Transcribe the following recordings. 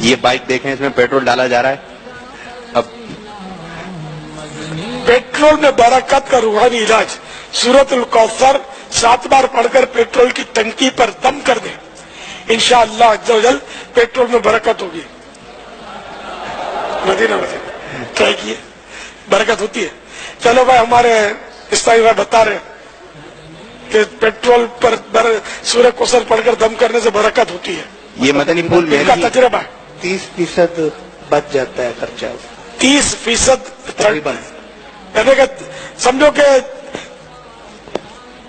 یہ بائک دیکھیں، اس میں پیٹرول ڈالا جا رہا ہے. اب پیٹرول میں برکت کا روحانی علاج سورۃ الکوثر 7 بار پڑھ کر پیٹرول کی ٹنکی پر دم کر دیں، انشاءاللہ عز و جل پیٹرول میں برکت ہوگی. مدینہ ٹرائی کیے، برکت ہوتی ہے. چلو بھائی، ہمارے اسلامی بھائی بتا رہے ہیں کہ پیٹرول پر سورہ کوثر پڑھ کر دم کرنے سے برکت ہوتی ہے. یہ مدنی پھول ان کا تجربہ ہے. 30% بچ جاتا ہے خرچہ 30% تقریباً. یعنی کہ سمجھو کہ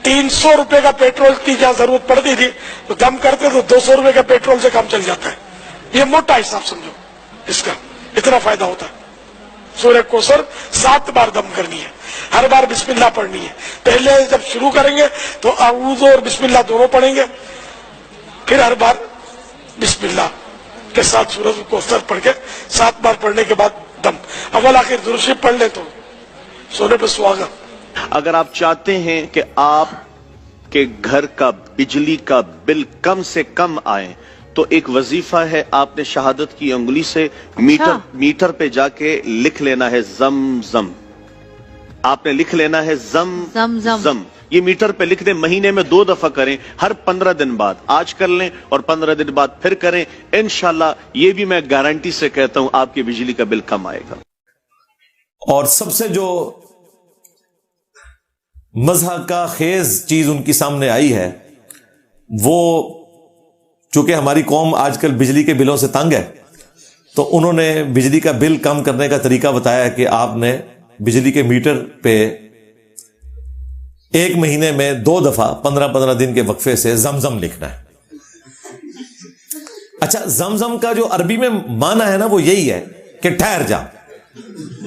300 روپے کا پیٹرول کی جہاں ضرورت پڑتی تھی تو دم کرتے تو 200 روپے کا پیٹرول سے کام چل جاتا ہے. یہ موٹا حساب سمجھو اس کا، اتنا فائدہ ہوتا ہے. سورہ کوثر 7 بار دم کرنی ہے، ہر بار بسم اللہ پڑھنی ہے. پہلے جب شروع کریں گے تو اعوذ اور بسم اللہ دونوں پڑھیں گے، پھر ہر بار بسم اللہ کے ساتھ سورہ کوثر پڑھ کے 7 بار پڑھنے کے بعد دم. اول آخر درود شریف پڑھ لیں تو سونے پہ سہاگا. اگر آپ چاہتے ہیں کہ آپ کے گھر کا بجلی کا بل کم سے کم آئے تو ایک وظیفہ ہے، آپ نے شہادت کی انگلی سے میٹر پہ جا کے لکھ لینا ہے زم زم. آپ نے لکھ لینا ہے زم زم. یہ میٹر پہ لکھ دیں، مہینے میں 2 دفعہ کریں، ہر 15 دن بعد. آج کر لیں اور 15 دن بعد پھر کریں، انشاءاللہ یہ بھی میں گارنٹی سے کہتا ہوں آپ کی بجلی کا بل کم آئے گا. اور سب سے جو مزاح کا خیز چیز ان کی سامنے آئی ہے، وہ چونکہ ہماری قوم آج کل بجلی کے بلوں سے تنگ ہے، تو انہوں نے بجلی کا بل کم کرنے کا طریقہ بتایا کہ آپ نے بجلی کے میٹر پہ 1 مہینے میں 2 دفعہ 15 دن کے وقفے سے زمزم لکھنا ہے. اچھا، زمزم کا جو عربی میں معنی ہے نا وہ یہی ہے کہ ٹھہر جا.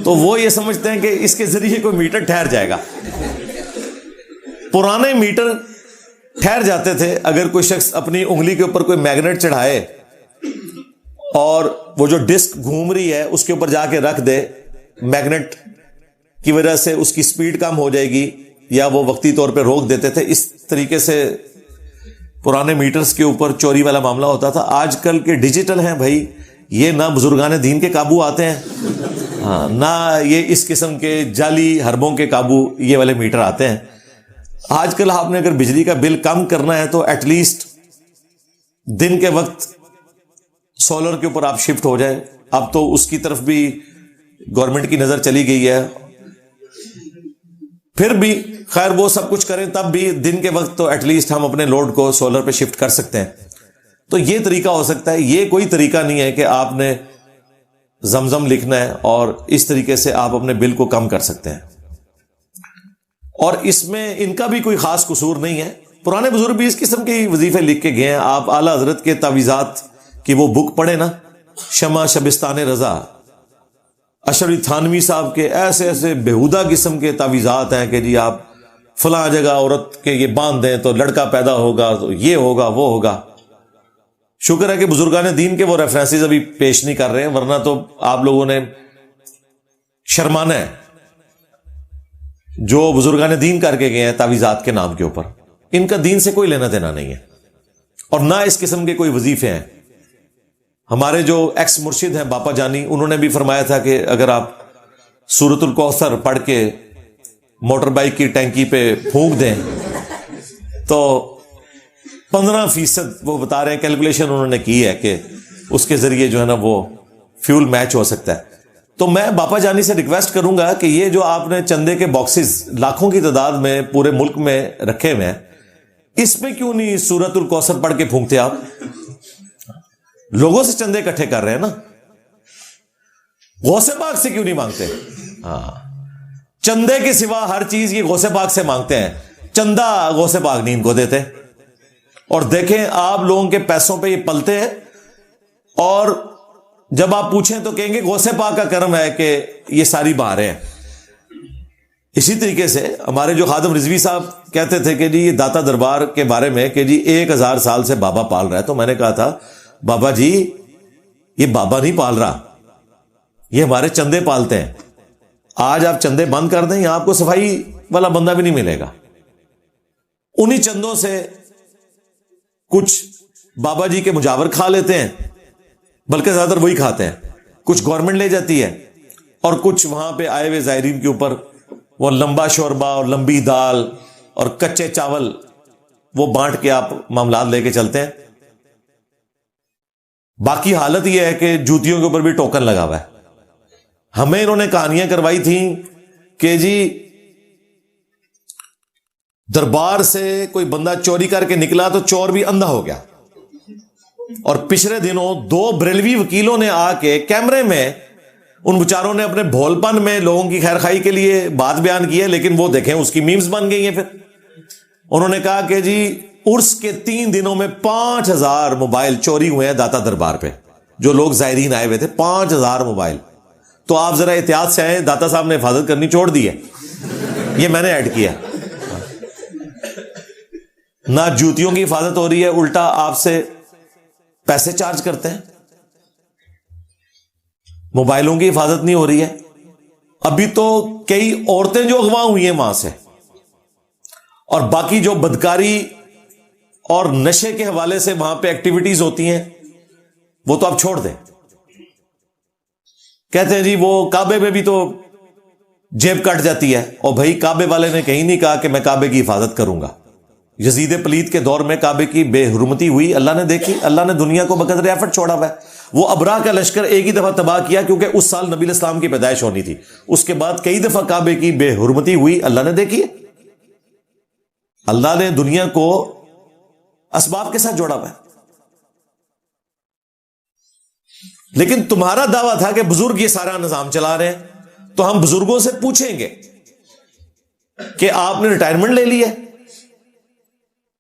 تو وہ یہ سمجھتے ہیں کہ اس کے ذریعے کوئی میٹر ٹھہر جائے گا. پرانے میٹر ٹھہر جاتے تھے اگر کوئی شخص اپنی انگلی کے اوپر کوئی میگنیٹ چڑھائے اور وہ جو ڈسک گھوم رہی ہے اس کے اوپر جا کے رکھ دے، میگنیٹ کی وجہ سے اس کی سپیڈ کم ہو جائے گی، یا وہ وقتی طور پہ روک دیتے تھے. اس طریقے سے پرانے میٹرز کے اوپر چوری والا معاملہ ہوتا تھا. آج کل کے ڈیجیٹل ہیں بھائی، یہ نہ بزرگان دین کے قابو آتے ہیں، نہ یہ اس قسم کے جعلی حربوں کے قابو یہ والے میٹر آتے ہیں. آج کل آپ نے اگر بجلی کا بل کم کرنا ہے تو ایٹ لیسٹ دن کے وقت سولر کے اوپر آپ شفٹ ہو جائیں. اب تو اس کی طرف بھی گورنمنٹ کی نظر چلی گئی ہے. پھر بھی خیر وہ سب کچھ کریں تب بھی دن کے وقت تو ایٹ لیسٹ ہم اپنے لوڈ کو سولر پہ شفٹ کر سکتے ہیں. تو یہ طریقہ ہو سکتا ہے. یہ کوئی طریقہ نہیں ہے کہ آپ نے زمزم لکھنا ہے اور اس طریقے سے آپ اپنے بل کو کم کر سکتے ہیں. اور اس میں ان کا بھی کوئی خاص قصور نہیں ہے. پرانے بزرگ بھی اس قسم کے وظیفے لکھ کے گئے ہیں. آپ اعلیٰ حضرت کے تعویذات کی وہ بک پڑھیں نا، شمع شبستان رضا، اشرف علی تھانوی صاحب کے ایسے ایسے بےہودہ قسم کے تعویذات ہیں کہ جی آپ فلاں جگہ عورت کے یہ باندھ دیں تو لڑکا پیدا ہوگا، تو یہ ہوگا وہ ہوگا. شکر ہے کہ بزرگان دین کے وہ ریفرنسز ابھی پیش نہیں کر رہے ہیں، ورنہ تو آپ لوگوں نے شرمانا ہے. جو بزرگان دین کر کے گئے ہیں تعویذات کے نام کے اوپر، ان کا دین سے کوئی لینا دینا نہیں ہے اور نہ اس قسم کے کوئی وظیفے ہیں. ہمارے جو ایکس مرشد ہیں باپا جانی، انہوں نے بھی فرمایا تھا کہ اگر آپ سورۃ الکوثر پڑھ کے موٹر بائک کی ٹینکی پہ پھونک دیں تو 15% وہ بتا رہے ہیں کیلکولیشن انہوں نے کی ہے کہ اس کے ذریعے جو ہے نا وہ فیول میچ ہو سکتا ہے. تو میں باپا جانی سے ریکویسٹ کروں گا کہ یہ جو آپ نے چندے کے باکسز لاکھوں کی تعداد میں پورے ملک میں رکھے ہوئے ہیں، اس میں کیوں نہیں سورۃ الکوثر پڑھ کے پھونکتے؟ آپ لوگوں سے چندے اکٹھے کر رہے ہیں نا، غوث پاک سے کیوں نہیں مانگتے؟ چندے کے سوا ہر چیز یہ غوث پاک سے مانگتے ہیں، چندہ غوث پاک نہیں ان کو دیتے. اور دیکھیں آپ لوگوں کے پیسوں پہ یہ پلتے ہیں، اور جب آپ پوچھیں تو کہیں گے غوث پاک کا کرم ہے کہ یہ ساری بہاریں ہیں. اسی طریقے سے ہمارے جو خادم رضوی صاحب کہتے تھے کہ جی یہ داتا دربار کے بارے میں کہ جی 1000 سال سے بابا پال رہا ہے، تو میں نے کہا تھا بابا جی یہ بابا نہیں پال رہا، یہ ہمارے چندے پالتے ہیں. آج آپ چندے بند کر دیں، آپ کو صفائی والا بندہ بھی نہیں ملے گا. انہی چندوں سے کچھ بابا جی کے مجاور کھا لیتے ہیں بلکہ زیادہ تر وہی کھاتے ہیں. کچھ گورنمنٹ لے جاتی ہے اور کچھ وہاں پہ آئے ہوئے زائرین کے اوپر وہ لمبا شوربہ اور لمبی دال اور کچے چاول وہ بانٹ کے آپ معاملات لے کے چلتے ہیں. باقی حالت یہ ہے کہ جوتیوں کے اوپر بھی ٹوکن لگا ہوا ہے. ہمیں انہوں نے کہانیاں کروائی تھیں کہ جی دربار سے کوئی بندہ چوری کر کے نکلا تو چور بھی اندھا ہو گیا. اور پچھلے دنوں 2 بریلوی وکیلوں نے آ کے کیمرے میں ان بچاروں نے اپنے بھول پن میں لوگوں کی خیر خائی کے لیے بات بیان کی ہے، لیکن وہ دیکھیں اس کی میمز بن گئی ہیں. پھر انہوں نے کہا کہ جی عرس کے 3 دنوں میں 5000 موبائل چوری ہوئے ہیں داتا دربار پہ. جو لوگ زائرین آئے ہوئے تھے 5000 موبائل. تو آپ ذرا احتیاط سے آئیں، داتا صاحب نے حفاظت کرنی چھوڑ دی ہے. یہ میں نے ایڈ کیا. نہ جوتیوں کی حفاظت ہو رہی ہے، الٹا آپ سے پیسے چارج کرتے ہیں. موبائلوں کی حفاظت نہیں ہو رہی ہے. ابھی تو کئی عورتیں جو اغوا ہوئی ہیں وہاں سے، اور باقی جو بدکاری اور نشے کے حوالے سے وہاں پہ ایکٹیویٹیز ہوتی ہیں وہ تو آپ چھوڑ دیں. کہتے ہیں جی وہ کعبے میں بھی تو جیب کٹ جاتی ہے. اور بھائی کعبے والے نے کہیں نہیں کہا کہ میں کعبے کی حفاظت کروں گا. یزید پلید کے دور میں کعبے کی بے حرمتی ہوئی، اللہ نے دیکھی. اللہ نے دنیا کو بقدر آفت چھوڑا ہوا ہے. وہ ابرا کا لشکر ایک ہی دفعہ تباہ کیا کیونکہ اس سال نبی الاسلام کی پیدائش ہونی تھی. اس کے بعد کئی دفعہ کعبے کی بے حرمتی ہوئی، اللہ نے دیکھی. اللہ نے دنیا کو اسباب کے ساتھ جوڑا ہوا ہے. لیکن تمہارا دعویٰ تھا کہ بزرگ یہ سارا نظام چلا رہے ہیں، تو ہم بزرگوں سے پوچھیں گے کہ آپ نے ریٹائرمنٹ لے لی ہے؟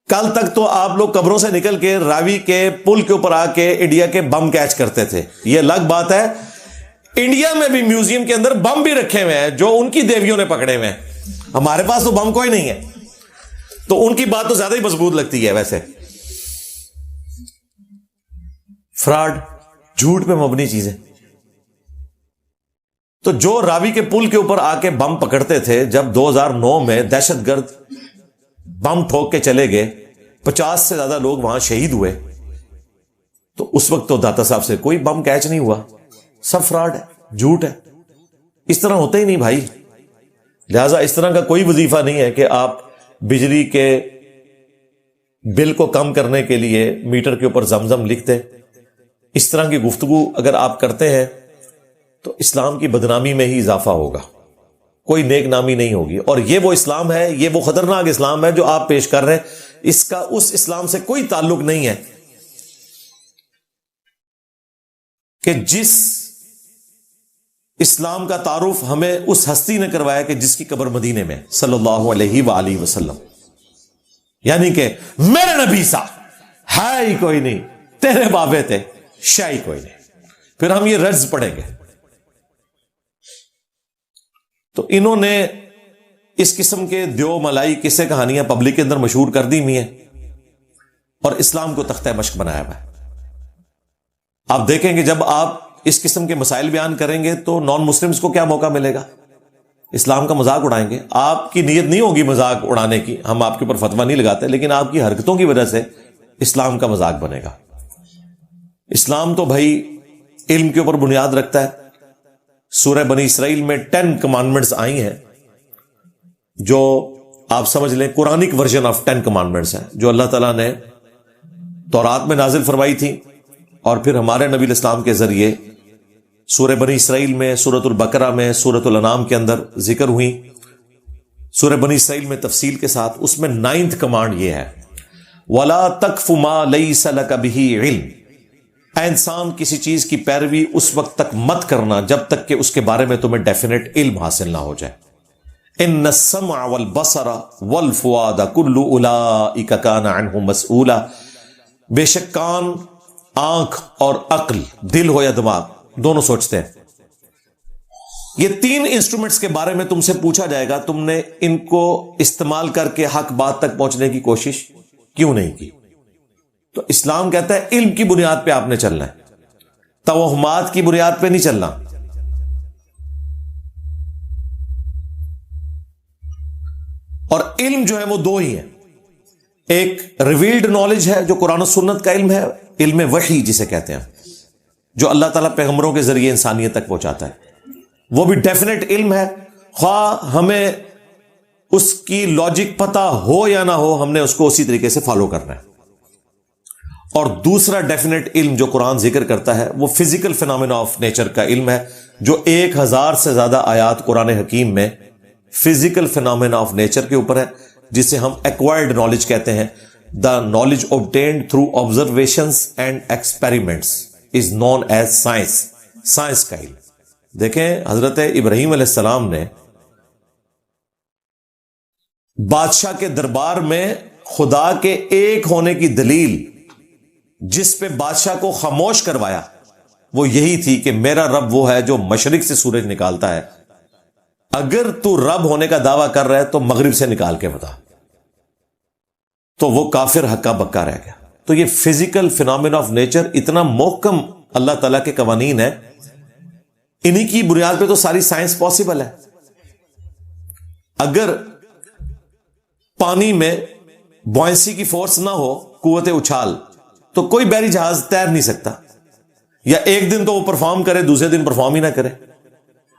کل تک تو آپ لوگ قبروں سے نکل کے راوی کے پل کے اوپر آ کے انڈیا کے بم کیچ کرتے تھے. یہ الگ بات ہے، انڈیا میں بھی میوزیم کے اندر بم بھی رکھے ہوئے ہیں جو ان کی دیویوں نے پکڑے ہوئے ہیں. ہمارے پاس تو بم کوئی نہیں ہے، تو ان کی بات تو زیادہ ہی مضبوط لگتی ہے. ویسے فراڈ، جھوٹ پہ مبنی چیزیں. تو جو راوی کے پل کے اوپر آ کے بم پکڑتے تھے، جب 2009 میں دہشت گرد بم ٹھوک کے چلے گئے، 50 سے زیادہ لوگ وہاں شہید ہوئے، تو اس وقت تو داتا صاحب سے کوئی بم کیچ نہیں ہوا. سب فراڈ ہے، جھوٹ ہے. اس طرح ہوتا ہی نہیں بھائی. لہذا اس طرح کا کوئی وظیفہ نہیں ہے کہ آپ بجلی کے بل کو کم کرنے کے لیے میٹر کے اوپر زمزم لکھتے. اس طرح کی گفتگو اگر آپ کرتے ہیں تو اسلام کی بدنامی میں ہی اضافہ ہوگا، کوئی نیک نامی نہیں ہوگی. اور یہ وہ اسلام ہے، یہ وہ خطرناک اسلام ہے جو آپ پیش کر رہے ہیں. اس کا اس اسلام سے کوئی تعلق نہیں ہے کہ جس اسلام کا تعارف ہمیں اس ہستی نے کروایا کہ جس کی قبر مدینے میں صلی اللہ علیہ وآلہ وسلم. یعنی کہ میرے نبی سا ہے ہی کوئی نہیں، تیرے بابے تھے شاہی کوئی نہیں. پھر ہم یہ رجز پڑھیں گے. تو انہوں نے اس قسم کے دیو ملائی قصے کہانیاں پبلک کے اندر مشہور کر دی ہوئی ہیں اور اسلام کو تختہ مشق بنایا ہوا ہے. آپ دیکھیں گے جب آپ اس قسم کے مسائل بیان کریں گے تو نان مسلمز کو کیا موقع ملے گا؟ اسلام کا مذاق اڑائیں گے. آپ کی نیت نہیں ہوگی مذاق اڑانے کی، ہم آپ کے اوپر فتویٰ نہیں لگاتے، لیکن آپ کی حرکتوں کی وجہ سے اسلام کا مذاق بنے گا. اسلام تو بھائی علم کے اوپر بنیاد رکھتا ہے. سورہ بنی اسرائیل میں 10 کمانڈمنٹس آئی ہیں جو آپ سمجھ لیں قرآنک ورژن آف 10 کمانڈمنٹس ہیں جو اللہ تعالیٰ نے تورات میں نازل فرمائی تھی اور پھر ہمارے نبی الاسلام کے ذریعے سورہ بنی اسرائیل میں، سورۃ البقرہ میں، سورۃ الانعام کے اندر ذکر ہوئی. سورہ بنی اسرائیل میں تفصیل کے ساتھ. اس میں 9th کمانڈ یہ ہے، وَلَا تَقْفُ مَا لَيْسَ لَكَ بِهِ عِلْمٍ. اے انسان کسی چیز کی پیروی اس وقت تک مت کرنا جب تک کہ اس کے بارے میں تمہیں ڈیفینیٹ علم حاصل نہ ہو جائے. ان السمع والبصر والفؤاد كل اولئک کان عنہ مسئولا. بے شک کان، آنکھ اور عقل، دل ہو یا دماغ، دونوں سوچتے ہیں. یہ 3 انسٹرومنٹس کے بارے میں تم سے پوچھا جائے گا، تم نے ان کو استعمال کر کے حق بات تک پہنچنے کی کوشش کیوں نہیں کی؟ تو اسلام کہتا ہے علم کی بنیاد پہ آپ نے چلنا ہے، توہمات کی بنیاد پہ نہیں چلنا. اور علم جو ہے وہ 2 ہی ہیں. ایک ریویلڈ نالج ہے جو قرآن و سنت کا علم ہے، علم وحی جسے کہتے ہیں، جو اللہ تعالیٰ پیغمبروں کے ذریعے انسانیت تک پہنچاتا ہے. وہ بھی ڈیفینیٹ علم ہے, خواہ ہمیں اس کی لاجک پتہ ہو یا نہ ہو, ہم نے اس کو اسی طریقے سے فالو کرنا ہے. اور دوسرا ڈیفینیٹ علم جو قرآن ذکر کرتا ہے وہ فزیکل فینومینا آف نیچر کا علم ہے, جو 1000 سے زیادہ آیات قرآن حکیم میں فزیکل فینومینا آف نیچر کے اوپر ہے, جسے ہم ایکوائرڈ نالج کہتے ہیں. The knowledge obtained through observations and experiments is known as science. Science کا علم. دیکھیں حضرت ابراہیم علیہ السلام نے بادشاہ کے دربار میں خدا کے ایک ہونے کی دلیل جس پہ بادشاہ کو خاموش کروایا وہ یہی تھی کہ میرا رب وہ ہے جو مشرق سے سورج نکالتا ہے, اگر تو رب ہونے کا دعویٰ کر رہا ہے تو مغرب سے نکال کے بتا. تو وہ کافر ہکا بکا رہ گیا. تو یہ فزیکل فینومینا آف نیچر اتنا محکم اللہ تعالیٰ کے قوانین ہے, انہی کی بنیاد پہ تو ساری سائنس پاسبل ہے. اگر پانی میں بوئنسی کی فورس نہ ہو, قوت اچھال, تو کوئی بحری جہاز تیر نہیں سکتا. یا ایک دن تو وہ پرفارم کرے, دوسرے دن پرفارم ہی نہ کرے.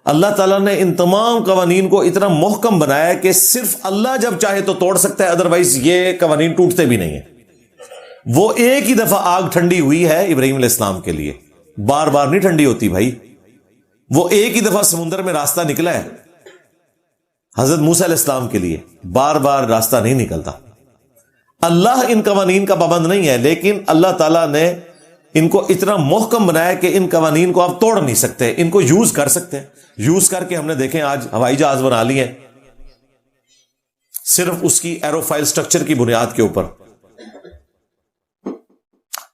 اللہ تعالیٰ نے ان تمام قوانین کو اتنا محکم بنایا ہے کہ صرف اللہ جب چاہے تو توڑ سکتا ہے, ادروائز یہ قوانین ٹوٹتے بھی نہیں ہیں. وہ ایک ہی دفعہ آگ ٹھنڈی ہوئی ہے ابراہیم علیہ السلام کے لیے, بار بار نہیں ٹھنڈی ہوتی بھائی. وہ ایک ہی دفعہ سمندر میں راستہ نکلا ہے حضرت موسیٰ علیہ السلام کے لیے, بار بار راستہ نہیں نکلتا. اللہ ان قوانین کا پابند نہیں ہے, لیکن اللہ تعالیٰ نے ان کو اتنا محکم بنایا کہ ان قوانین کو آپ توڑ نہیں سکتے, ان کو یوز کر سکتے ہیں. یوز کر کے ہم نے دیکھیں آج ہوائی جہاز بنا لیے ہیں صرف اس کی ایروفائل سٹرکچر کی بنیاد کے اوپر,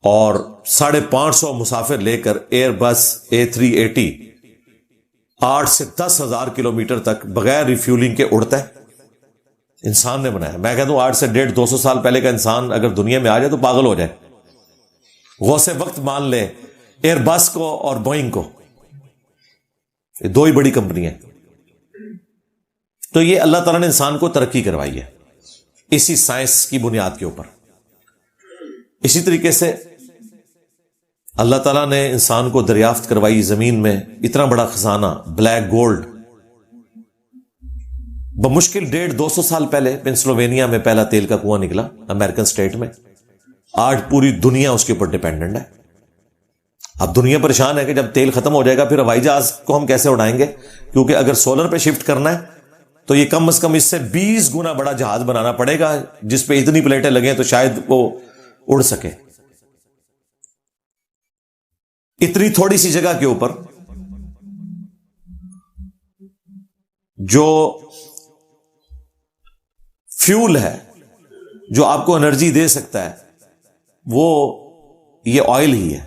اور 550 مسافر لے کر ایئر بس A380 8 سے 10 ہزار کلومیٹر تک بغیر ریفیولنگ کے اڑتا ہے. انسان نے بنایا. میں کہتا ہوں 8 سے 150-200 سال پہلے کا انسان اگر دنیا میں آ جائے تو پاگل ہو جائے. غوث وقت مان لے ایئر بس کو اور بوئنگ کو, یہ دو ہی بڑی کمپنی ہیں. تو یہ اللہ تعالیٰ نے انسان کو ترقی کروائی ہے اسی سائنس کی بنیاد کے اوپر. اسی طریقے سے اللہ تعالیٰ نے انسان کو دریافت کروائی زمین میں اتنا بڑا خزانہ بلیک گولڈ. بمشکل 150-200 سال پہلے پینسلوینیا میں پہلا تیل کا کنواں نکلا امریکن سٹیٹ میں. آج پوری دنیا اس کے اوپر ڈیپینڈنٹ ہے. اب دنیا پریشان ہے کہ جب تیل ختم ہو جائے گا پھر ہوائی جہاز کو ہم کیسے اڑائیں گے, کیونکہ اگر سولر پہ شفٹ کرنا ہے تو یہ کم از کم اس سے 20 گنا بڑا جہاز بنانا پڑے گا جس پہ اتنی پلیٹیں لگیں تو شاید وہ اڑ سکے. اتنی تھوڑی سی جگہ کے اوپر جو فیول ہے جو آپ کو انرجی دے سکتا ہے وہ یہ آئل ہی ہے.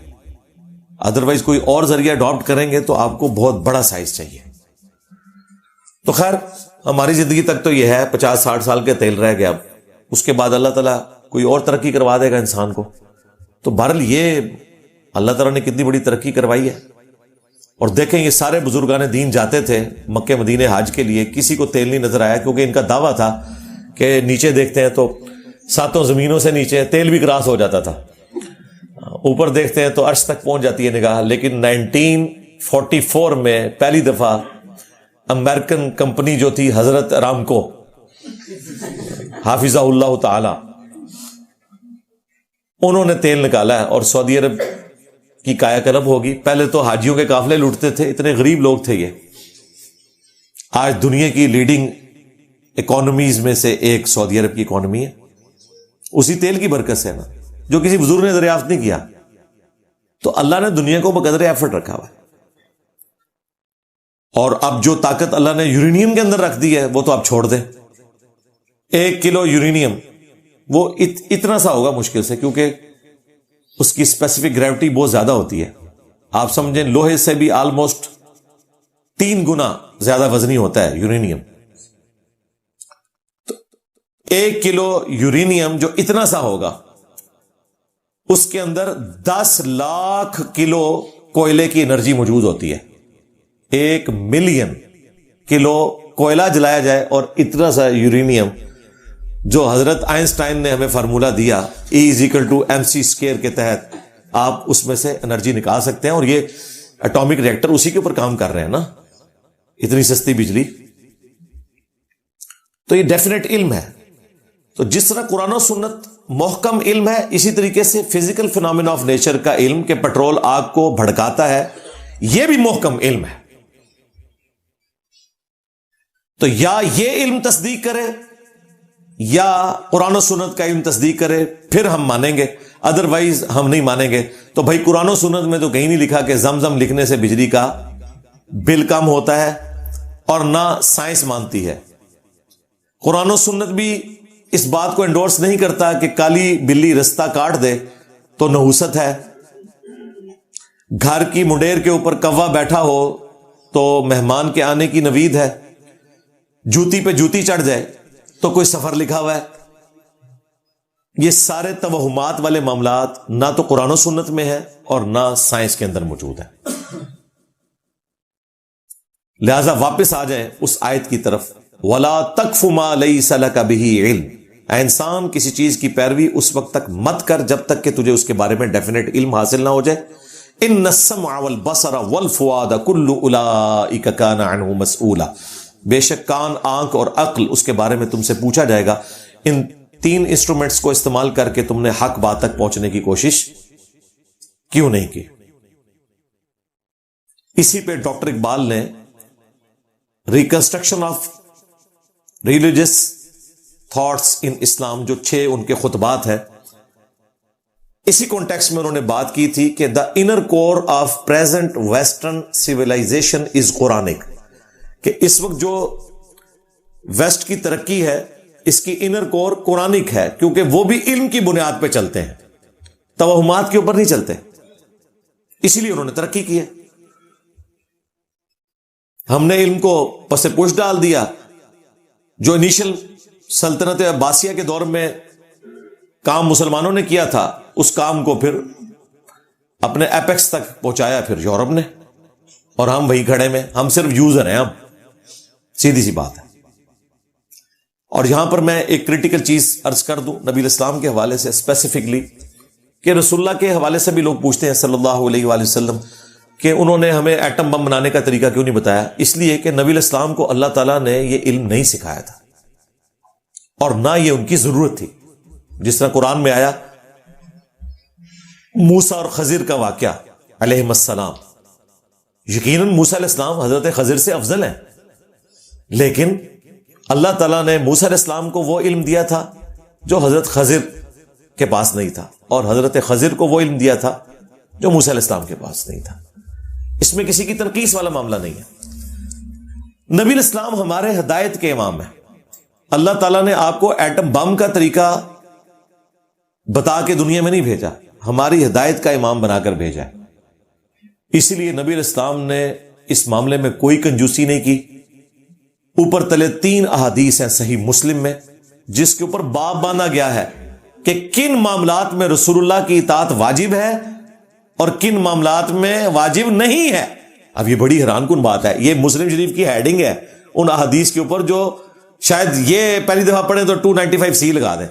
ادروائز کوئی اور ذریعہ اڈاپٹ کریں گے تو آپ کو بہت بڑا سائز چاہیے. تو خیر ہماری زندگی تک تو یہ ہے 50-60 سال کے تیل رہ گیا. اب اس کے بعد اللہ تعالیٰ کوئی اور ترقی کروا دے گا انسان کو. تو بہرحال یہ اللہ تعالیٰ نے کتنی بڑی ترقی کروائی ہے. اور دیکھیں یہ سارے بزرگان دین جاتے تھے مکہ مدینے حج کے لیے, کسی کو تیل نہیں نظر آیا کیونکہ ان کا دعویٰ تھا کہ نیچے دیکھتے ہیں تو 7 زمینوں سے نیچے تیل بھی کراس ہو جاتا تھا, اوپر دیکھتے ہیں تو عرش تک پہنچ جاتی ہے نگاہ. لیکن 1944 میں پہلی دفعہ امریکن کمپنی جو تھی حضرت ارامکو حافظہ اللہ تعالی, انہوں نے تیل نکالا ہے اور سعودی عرب کی کایا کلب ہوگی. پہلے تو حاجیوں کے قافلے لوٹتے تھے, اتنے غریب لوگ تھے یہ. آج دنیا کی لیڈنگ اکانومیز میں سے ایک سعودی عرب کی اکانومی ہے, اسی تیل کی برکت سے نا, جو کسی بزرگ نے دریافت نہیں کیا. تو اللہ نے دنیا کو بقدر ایفرٹ رکھا ہوا ہے. اور اب جو طاقت اللہ نے یورینیم کے اندر رکھ دی ہے وہ تو آپ چھوڑ دیں. 1 کلو یورینیم وہ اتنا سا ہوگا مشکل سے, کیونکہ اس کی اسپیسیفک گریوٹی بہت زیادہ ہوتی ہے. آپ سمجھیں لوہے سے بھی آلموسٹ 3 گنا زیادہ وزنی ہوتا ہے یورینیم. تو 1 کلو یورینیم جو اتنا سا ہوگا اس کے اندر 10 لاکھ کلو کوئلے کی انرجی موجود ہوتی ہے. 1 ملین کلو کوئلہ جلایا جائے اور اتنا سا یورینیم, جو حضرت آئنسٹائن نے ہمیں فارمولہ دیا E = mc² کے تحت آپ اس میں سے انرجی نکال سکتے ہیں. اور یہ اٹامک ریئیکٹر اسی کے اوپر کام کر رہے ہیں نا, اتنی سستی بجلی. تو یہ ڈیفینیٹ علم ہے. تو جس طرح قرآن و سنت محکم علم ہے, اسی طریقے سے فزیکل فینومینا آف نیچر کا علم کہ پیٹرول آگ کو بھڑکاتا ہے, یہ بھی محکم علم ہے. تو یا یہ علم تصدیق کرے یا قرآن و سنت کا علم تصدیق کرے, پھر ہم مانیں گے, ادروائز ہم نہیں مانیں گے. تو بھائی قرآن و سنت میں تو کہیں نہیں لکھا کہ زمزم لکھنے سے بجلی کا بل کم ہوتا ہے, اور نہ سائنس مانتی ہے. قرآن و سنت بھی اس بات کو انڈورس نہیں کرتا کہ کالی بلی رستہ کاٹ دے تو نحوست ہے, گھر کی منڈیر کے اوپر کوا بیٹھا ہو تو مہمان کے آنے کی نوید ہے, جوتی پہ جوتی چڑھ جائے تو کوئی سفر لکھا ہوا ہے. یہ سارے توہمات والے معاملات نہ تو قرآن و سنت میں ہے اور نہ سائنس کے اندر موجود ہے. لہذا واپس آ جائیں اس آیت کی طرف, وَلَا تَقْفُ مَا لَيْسَ لَكَ بِهِ عِلْمٍ. اے انسان, کسی چیز کی پیروی اس وقت تک مت کر جب تک کہ تجھے اس کے بارے میں ڈیفینیٹ علم حاصل نہ ہو جائے. إِنَّ السَّمْعَ وَالْبَصَرَ وَالْفُؤَادَ كُلُّ أُولَئِكَ كَانَ عَنْهُ مَسْئُولًا. بے شک کان, آنکھ اور عقل, اس کے بارے میں تم سے پوچھا جائے گا. ان تین انسٹرومنٹس کو استعمال کر کے تم نے حق بات تک پہنچنے کی کوشش کیوں نہیں کی؟ اسی پہ ڈاکٹر اقبال نے reconstruction of religious thoughts in Islam, جو 6 ان کے خطبات ہیں, اسی کانٹیکسٹ میں انہوں نے بات کی تھی کہ the inner core of present western civilisation is Quranic. کہ اس وقت جو ویسٹ کی ترقی ہے اس کی انر کور قرآنک ہے, کیونکہ وہ بھی علم کی بنیاد پہ چلتے ہیں, توہمات کے اوپر نہیں چلتے, اسی لیے انہوں نے ترقی کی ہے. ہم نے علم کو پس پوش ڈال دیا. جو انیشل سلطنت عباسیہ کے دور میں کام مسلمانوں نے کیا تھا, اس کام کو پھر اپنے ایپیکس تک پہنچایا پھر یورپ نے, اور ہم وہی کھڑے میں, ہم صرف یوزر ہیں. ہم سیدھی سی بات ہے. اور یہاں پر میں ایک کریٹیکل چیز عرض کر دوں نبی اسلام کے حوالے سے اسپیسیفکلی, کہ رسول اللہ کے حوالے سے بھی لوگ پوچھتے ہیں صلی اللہ علیہ وآلہ وسلم کہ انہوں نے ہمیں ایٹم بم بنانے کا طریقہ کیوں نہیں بتایا. اس لیے کہ نبی اسلام کو اللہ تعالیٰ نے یہ علم نہیں سکھایا تھا, اور نہ یہ ان کی ضرورت تھی. جس طرح قرآن میں آیا موسیٰ اور خضر کا واقعہ علیہ السلام, یقیناً موسیٰ علیہ السلام حضرت خضر سے افضل ہیں, لیکن اللہ تعالیٰ نے موسیٰ علیہ السلام کو وہ علم دیا تھا جو حضرت خضر کے پاس نہیں تھا, اور حضرت خضر کو وہ علم دیا تھا جو موسیٰ علیہ السلام کے پاس نہیں تھا. اس میں کسی کی تنقیص والا معاملہ نہیں ہے. نبی الاسلام ہمارے ہدایت کے امام ہیں. اللہ تعالیٰ نے آپ کو ایٹم بم کا طریقہ بتا کے دنیا میں نہیں بھیجا, ہماری ہدایت کا امام بنا کر بھیجا. اسی لیے نبی الاسلام نے اس معاملے میں کوئی کنجوسی نہیں کی. اوپر تلے 3 احادیث ہیں صحیح مسلم میں, جس کے اوپر باب باندھا گیا ہے کہ کن معاملات میں رسول اللہ کی اطاعت واجب ہے اور کن معاملات میں واجب نہیں ہے. اب یہ بڑی حیران کن بات ہے, یہ مسلم شریف کی ہیڈنگ ہے ان احادیث کے اوپر, جو شاید یہ پہلی دفعہ پڑھیں تو 295 سی لگا دیں.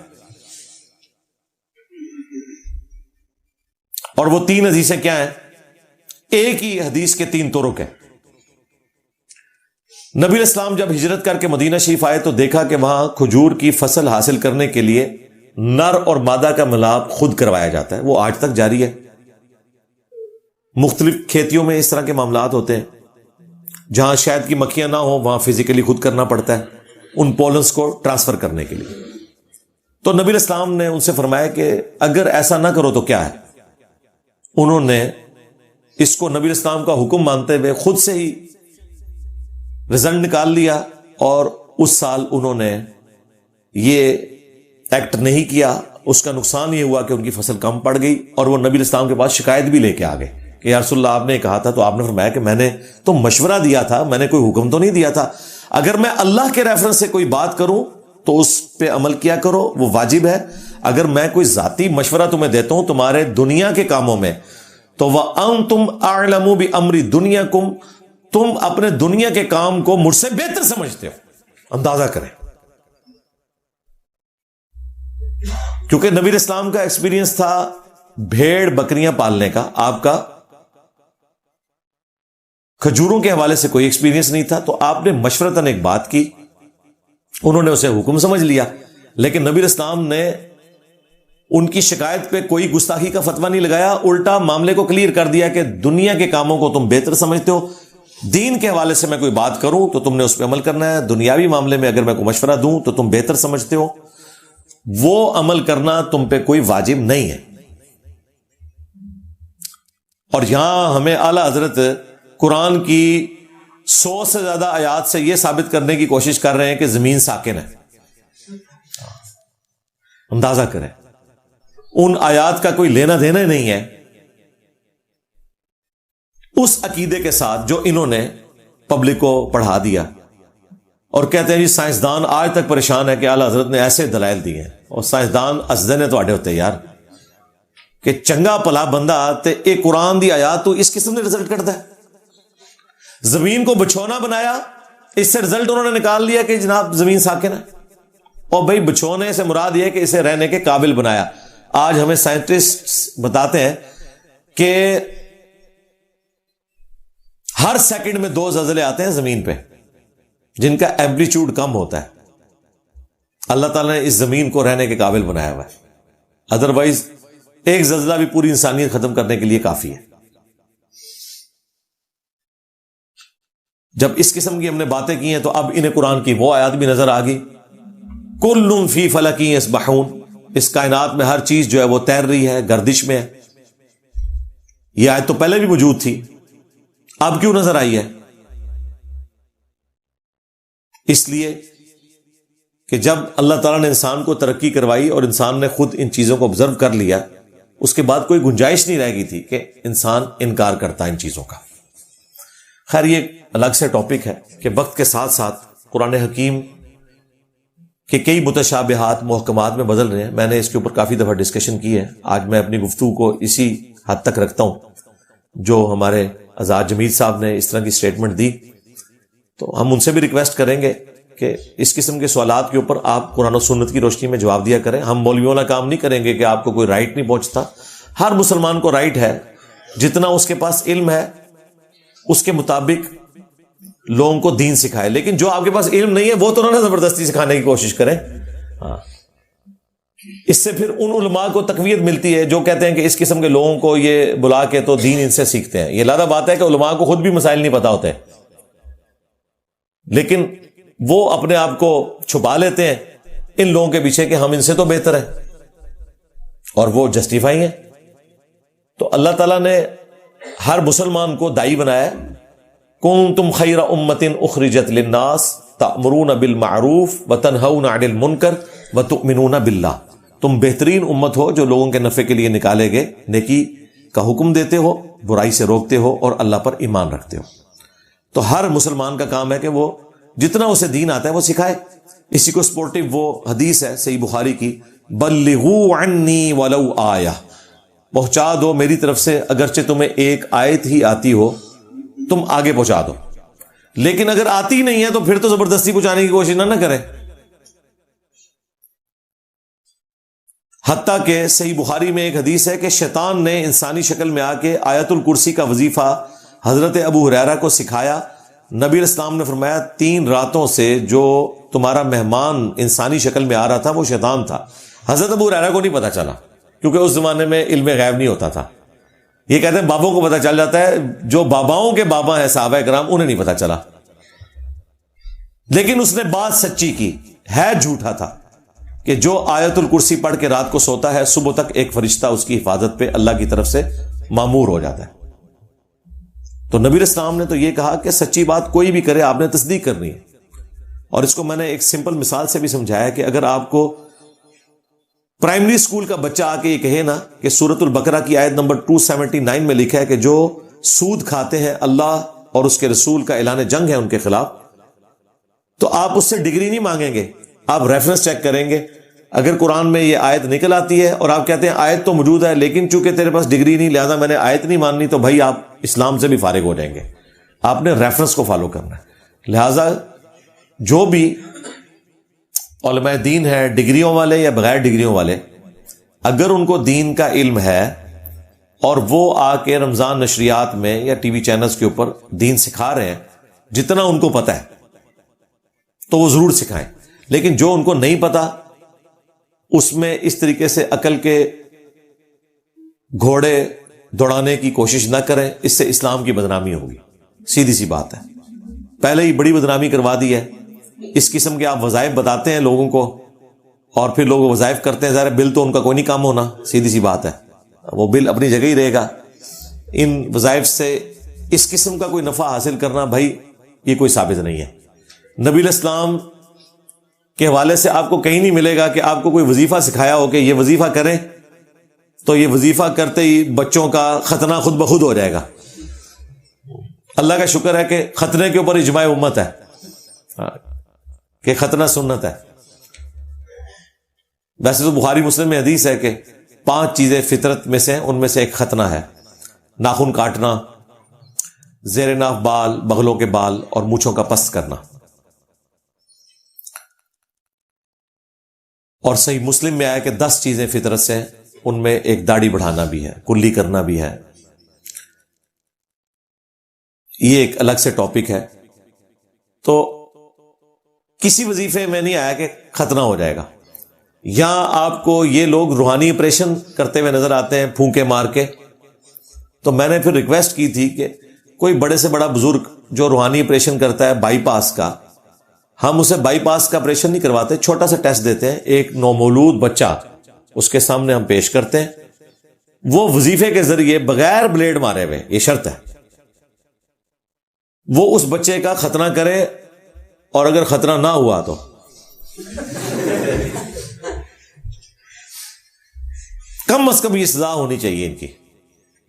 اور وہ 3 حدیثیں کیا ہیں؟ ایک ہی حدیث کے 3 طرق ہیں. نبی الاسلام جب ہجرت کر کے مدینہ شریف آئے تو دیکھا کہ وہاں کھجور کی فصل حاصل کرنے کے لیے نر اور مادہ کا ملاپ خود کروایا جاتا ہے. وہ آج تک جاری ہے. مختلف کھیتیوں میں اس طرح کے معاملات ہوتے ہیں. جہاں شہد کی مکھیاں نہ ہوں وہاں فزیکلی خود کرنا پڑتا ہے ان پولنس کو ٹرانسفر کرنے کے لیے. تو نبی الاسلام نے ان سے فرمایا کہ اگر ایسا نہ کرو تو کیا ہے. انہوں نے اس کو نبی الاسلام کا حکم مانتے ہوئے خود سے ہی رزلٹ نکال لیا, اور اس سال انہوں نے یہ ایکٹ نہیں کیا. اس کا نقصان یہ ہوا کہ ان کی فصل کم پڑ گئی, اور وہ نبی الاسلام کے پاس شکایت بھی لے کے آ گئے کہ یا رسول اللہ آپ نے کہا تھا, تو آپ نے فرمایا کہ میں نے تو مشورہ دیا تھا, میں نے کوئی حکم تو نہیں دیا تھا. اگر میں اللہ کے ریفرنس سے کوئی بات کروں تو اس پہ عمل کیا کرو, وہ واجب ہے. اگر میں کوئی ذاتی مشورہ تمہیں دیتا ہوں تمہارے دنیا کے کاموں میں, تو وَأَنْتُمْ أَعْلَمُ بِأَمْرِ دُنْيَاكُمْ, تم اپنے دنیا کے کام کو مجھ سے بہتر سمجھتے ہو. اندازہ کریں, کیونکہ نبی اسلام کا ایکسپیرینس تھا بھیڑ بکریاں پالنے کا آپ کا کھجوروں کے حوالے سے کوئی ایکسپیرینس نہیں تھا، تو آپ نے مشورتاً ایک بات کی، انہوں نے اسے حکم سمجھ لیا، لیکن نبی اسلام نے ان کی شکایت پہ کوئی گستاخی کا فتویٰ نہیں لگایا، الٹا معاملے کو کلیئر کر دیا کہ دنیا کے کاموں کو تم بہتر سمجھتے ہو، دین کے حوالے سے میں کوئی بات کروں تو تم نے اس پہ عمل کرنا ہے، دنیاوی معاملے میں اگر میں کوئی مشورہ دوں تو تم بہتر سمجھتے ہو، وہ عمل کرنا تم پہ کوئی واجب نہیں ہے۔ اور یہاں ہمیں اعلی حضرت قرآن کی 100 سے زیادہ آیات سے یہ ثابت کرنے کی کوشش کر رہے ہیں کہ زمین ساکن ہے۔ اندازہ کریں، ان آیات کا کوئی لینا دینا ہی نہیں ہے اس عقیدے کے ساتھ جو انہوں نے پبلک کو پڑھا دیا، اور کہتے ہیں جی سائنسدان آج تک پریشان ہے کہ اعلی حضرت نے ایسے دلائل دیے ہیں، اور سائنسدان اسدے نے تو ہوتے یار کہ چنگا پلا بندہ تے ایک قرآن دی آیات تو اس قسم نے رزلٹ کرتا ہے۔ زمین کو بچھونا بنایا، اس سے رزلٹ انہوں نے نکال لیا کہ جناب زمین ساکن ہے، اور بھائی بچھونے سے مراد یہ کہ اسے رہنے کے قابل بنایا۔ آج ہمیں سائنٹسٹ بتاتے ہیں کہ ہر سیکنڈ میں 2 زلزلے آتے ہیں زمین پہ جن کا ایمپلیٹیوڈ کم ہوتا ہے۔ اللہ تعالیٰ نے اس زمین کو رہنے کے قابل بنایا ہوا ہے، ادروائز ایک زلزلہ بھی پوری انسانیت ختم کرنے کے لیے کافی ہے۔ جب اس قسم کی ہم نے باتیں کی ہیں تو اب انہیں قرآن کی وہ آیات بھی نظر آ گئی، کل فی فلک یسبحون، اس کائنات میں ہر چیز جو ہے وہ تیر رہی ہے، گردش میں ہے۔ یہ آیت تو پہلے بھی موجود تھی، اب کیوں نظر آئی ہے؟ اس لیے کہ جب اللہ تعالیٰ نے انسان کو ترقی کروائی اور انسان نے خود ان چیزوں کو آبزرو کر لیا، اس کے بعد کوئی گنجائش نہیں رہ گئی تھی کہ انسان انکار کرتا ان چیزوں کا۔ خیر یہ الگ سے ٹاپک ہے کہ وقت کے ساتھ ساتھ قرآن حکیم کہ کئی متشابہات محکمات میں بدل رہے ہیں۔ میں نے اس کے اوپر کافی دفعہ ڈسکشن کی ہے، آج میں اپنی گفتگو کو اسی حد تک رکھتا ہوں۔ جو ہمارے آزاد جمیل صاحب نے اس طرح کی سٹیٹمنٹ دی، تو ہم ان سے بھی ریکویسٹ کریں گے کہ اس قسم کے سوالات کے اوپر آپ قرآن و سنت کی روشنی میں جواب دیا کریں۔ ہم مولویوں والا کام نہیں کریں گے کہ آپ کو کوئی رائٹ نہیں پہنچتا، ہر مسلمان کو رائٹ ہے، جتنا اس کے پاس علم ہے اس کے مطابق لوگوں کو دین سکھائے، لیکن جو آپ کے پاس علم نہیں ہے وہ تو نہ زبردستی سکھانے کی کوشش کریں۔ اس سے پھر ان علماء کو تقویت ملتی ہے جو کہتے ہیں کہ اس قسم کے لوگوں کو یہ بلا کے تو دین ان سے سیکھتے ہیں۔ یہ لادہ بات ہے کہ علماء کو خود بھی مسائل نہیں پتا ہوتے، لیکن وہ اپنے آپ کو چھپا لیتے ہیں ان لوگوں کے پیچھے کہ ہم ان سے تو بہتر ہیں، اور وہ جسٹیفائی ہیں۔ تو اللہ تعالیٰ نے ہر مسلمان کو داعی بنایا ہے، کنتم خیر امۃ اخرجت للناس تأمرون بالمعروف وتنہون عن المنکر وتؤمنون باللہ، تم بہترین امت ہو جو لوگوں کے نفع کے لیے نکالے گئے نیکی کا حکم دیتے ہو، برائی سے روکتے ہو، اور اللہ پر ایمان رکھتے ہو۔ تو ہر مسلمان کا کام ہے کہ وہ جتنا اسے دین آتا ہے وہ سکھائے۔ اسی کو سپورٹیو وہ حدیث ہے صحیح بخاری کی، بلغوا عنی ولو آیہ، پہنچا دو میری طرف سے اگرچہ تمہیں ایک آیت ہی آتی ہو، تم آگے پہنچا دو، لیکن اگر آتی نہیں ہے تو پھر تو زبردستی پہنچانے کی کوشش نہ کریں۔ حتیٰ کہ صحیح بخاری میں ایک حدیث ہے کہ شیطان نے انسانی شکل میں آ کے آیت الکرسی کا وظیفہ حضرت ابو ہریرہ کو سکھایا۔ نبی اسلام نے فرمایا 3 راتوں سے جو تمہارا مہمان انسانی شکل میں آ رہا تھا وہ شیطان تھا۔ حضرت ابو ہریرہ کو نہیں پتا چلا کیونکہ اس زمانے میں علم غیب نہیں ہوتا تھا۔ یہ کہتے ہیں بابوں کو پتا چل جاتا ہے، جو باباؤں کے بابا ہیں صحابہ کرام انہیں نہیں پتا چلا، لیکن اس نے بات سچی کی، ہے جھوٹا تھا، کہ جو آیت الکرسی پڑھ کے رات کو سوتا ہے صبح تک ایک فرشتہ اس کی حفاظت پہ اللہ کی طرف سے مامور ہو جاتا ہے۔ تو نبی اسلام نے تو یہ کہا کہ سچی بات کوئی بھی کرے آپ نے تصدیق کرنی ہے، اور اس کو میں نے ایک سمپل مثال سے بھی سمجھایا کہ اگر آپ کو پرائمری اسکول کا بچہ آ کے یہ کہے نا کہ سورۃ البقرہ کی آیت نمبر 279 میں لکھا ہے کہ جو سود کھاتے ہیں اللہ اور اس کے رسول کا اعلان جنگ ہے ان کے خلاف، تو آپ اس سے ڈگری نہیں مانگیں گے، آپ ریفرنس چیک کریں گے۔ اگر قرآن میں یہ آیت نکل آتی ہے اور آپ کہتے ہیں آیت تو موجود ہے لیکن چونکہ تیرے پاس ڈگری نہیں لہذا میں نے آیت نہیں ماننی، تو بھائی آپ اسلام سے بھی فارغ ہو جائیں گے۔ آپ نے ریفرنس کو فالو کرنا ہے۔ لہذا جو بھی علماء دین ہے ڈگریوں والے یا بغیر ڈگریوں والے، اگر ان کو دین کا علم ہے اور وہ آ کے رمضان نشریات میں یا ٹی وی چینلز کے اوپر دین سکھا رہے ہیں جتنا ان کو پتا ہے تو وہ ضرور سکھائیں، لیکن جو ان کو نہیں پتا اس میں اس طریقے سے عقل کے گھوڑے دوڑانے کی کوشش نہ کریں، اس سے اسلام کی بدنامی ہوگی، سیدھی سی بات ہے۔ پہلے ہی بڑی بدنامی کروا دی ہے، اس قسم کے آپ وظائف بتاتے ہیں لوگوں کو اور پھر لوگ وظائف کرتے ہیں، ظاہر بل تو ان کا کوئی نہیں کام ہونا، سیدھی سی بات ہے، وہ بل اپنی جگہ ہی رہے گا۔ ان وظائف سے اس قسم کا کوئی نفع حاصل کرنا بھائی یہ کوئی ثابت نہیں ہے۔ نبی علیہ السلام کے حوالے سے آپ کو کہیں نہیں ملے گا کہ آپ کو کوئی وظیفہ سکھایا ہو کہ یہ وظیفہ کریں تو یہ وظیفہ کرتے ہی بچوں کا ختنہ خود بخود ہو جائے گا۔ اللہ کا شکر ہے کہ ختنے کے اوپر اجماع امت ہے کہ ختنہ سنت ہے۔ ویسے تو بخاری مسلم میں حدیث ہے کہ 5 چیزیں فطرت میں سے ہیں، ان میں سے ایک ختنہ ہے، ناخن کاٹنا، زیر ناف بال، بغلوں کے بال اور مونچھوں کا پست کرنا۔ اور صحیح مسلم میں آیا کہ 10 چیزیں فطرت سے ہیں، ان میں ایک داڑھی بڑھانا بھی ہے، کلی کرنا بھی ہے۔ یہ ایک الگ سے ٹاپک ہے، تو کسی وظیفے میں نہیں آیا کہ ختنہ ہو جائے گا۔ یہاں آپ کو یہ لوگ روحانی آپریشن کرتے ہوئے نظر آتے ہیں پھونکے مار کے، تو میں نے پھر ریکویسٹ کی تھی کہ کوئی بڑے سے بڑا بزرگ جو روحانی آپریشن کرتا ہے بائی پاس کا، ہم اسے بائی پاس کا آپریشن نہیں کرواتے، چھوٹا سا ٹیسٹ دیتے ہیں، ایک نومولود بچہ اس کے سامنے ہم پیش کرتے ہیں، وہ وظیفے کے ذریعے بغیر بلیڈ مارے ہوئے، یہ شرط ہے، وہ اس بچے کا ختنہ کرے، اور اگر ختنہ نہ ہوا تو کم از کم یہ سزا ہونی چاہیے ان کی،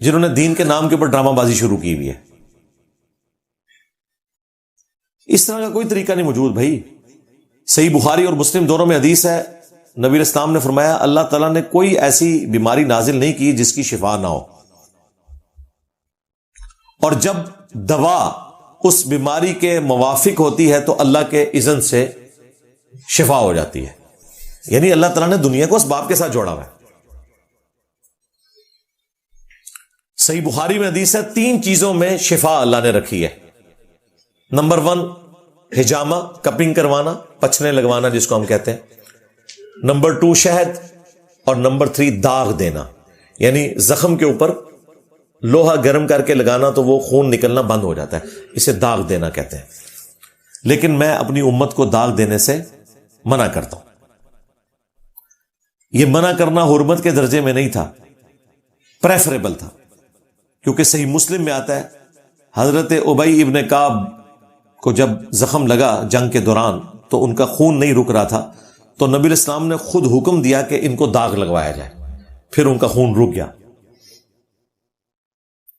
جنہوں نے دین کے نام کے اوپر ڈرامہ بازی شروع کی ہوئی ہے۔ اس طرح کا کوئی طریقہ نہیں موجود بھائی۔ صحیح بخاری اور مسلم دونوں میں حدیث ہے، نبی علیہ السلام نے فرمایا اللہ تعالیٰ نے کوئی ایسی بیماری نازل نہیں کی جس کی شفا نہ ہو، اور جب دوا اس بیماری کے موافق ہوتی ہے تو اللہ کے اذن سے شفا ہو جاتی ہے۔ یعنی اللہ تعالیٰ نے دنیا کو اسباب کے ساتھ جوڑا ہوا ہے۔ صحیح بخاری میں حدیث ہے 3 چیزوں میں شفا اللہ نے رکھی ہے۔ نمبر 1 حجامہ، کپنگ کروانا، پچھنے لگوانا جس کو ہم کہتے ہیں۔ نمبر 2 شہد، اور نمبر 3 داغ دینا، یعنی زخم کے اوپر لوہا گرم کر کے لگانا تو وہ خون نکلنا بند ہو جاتا ہے، اسے داغ دینا کہتے ہیں۔ لیکن میں اپنی امت کو داغ دینے سے منع کرتا ہوں۔ یہ منع کرنا حرمت کے درجے میں نہیں تھا، پریفریبل تھا، کیونکہ صحیح مسلم میں آتا ہے حضرت ابی ابن کعب کو جب زخم لگا جنگ کے دوران تو ان کا خون نہیں رک رہا تھا، تو نبی علیہ السلام نے خود حکم دیا کہ ان کو داغ لگوایا جائے، پھر ان کا خون رک گیا۔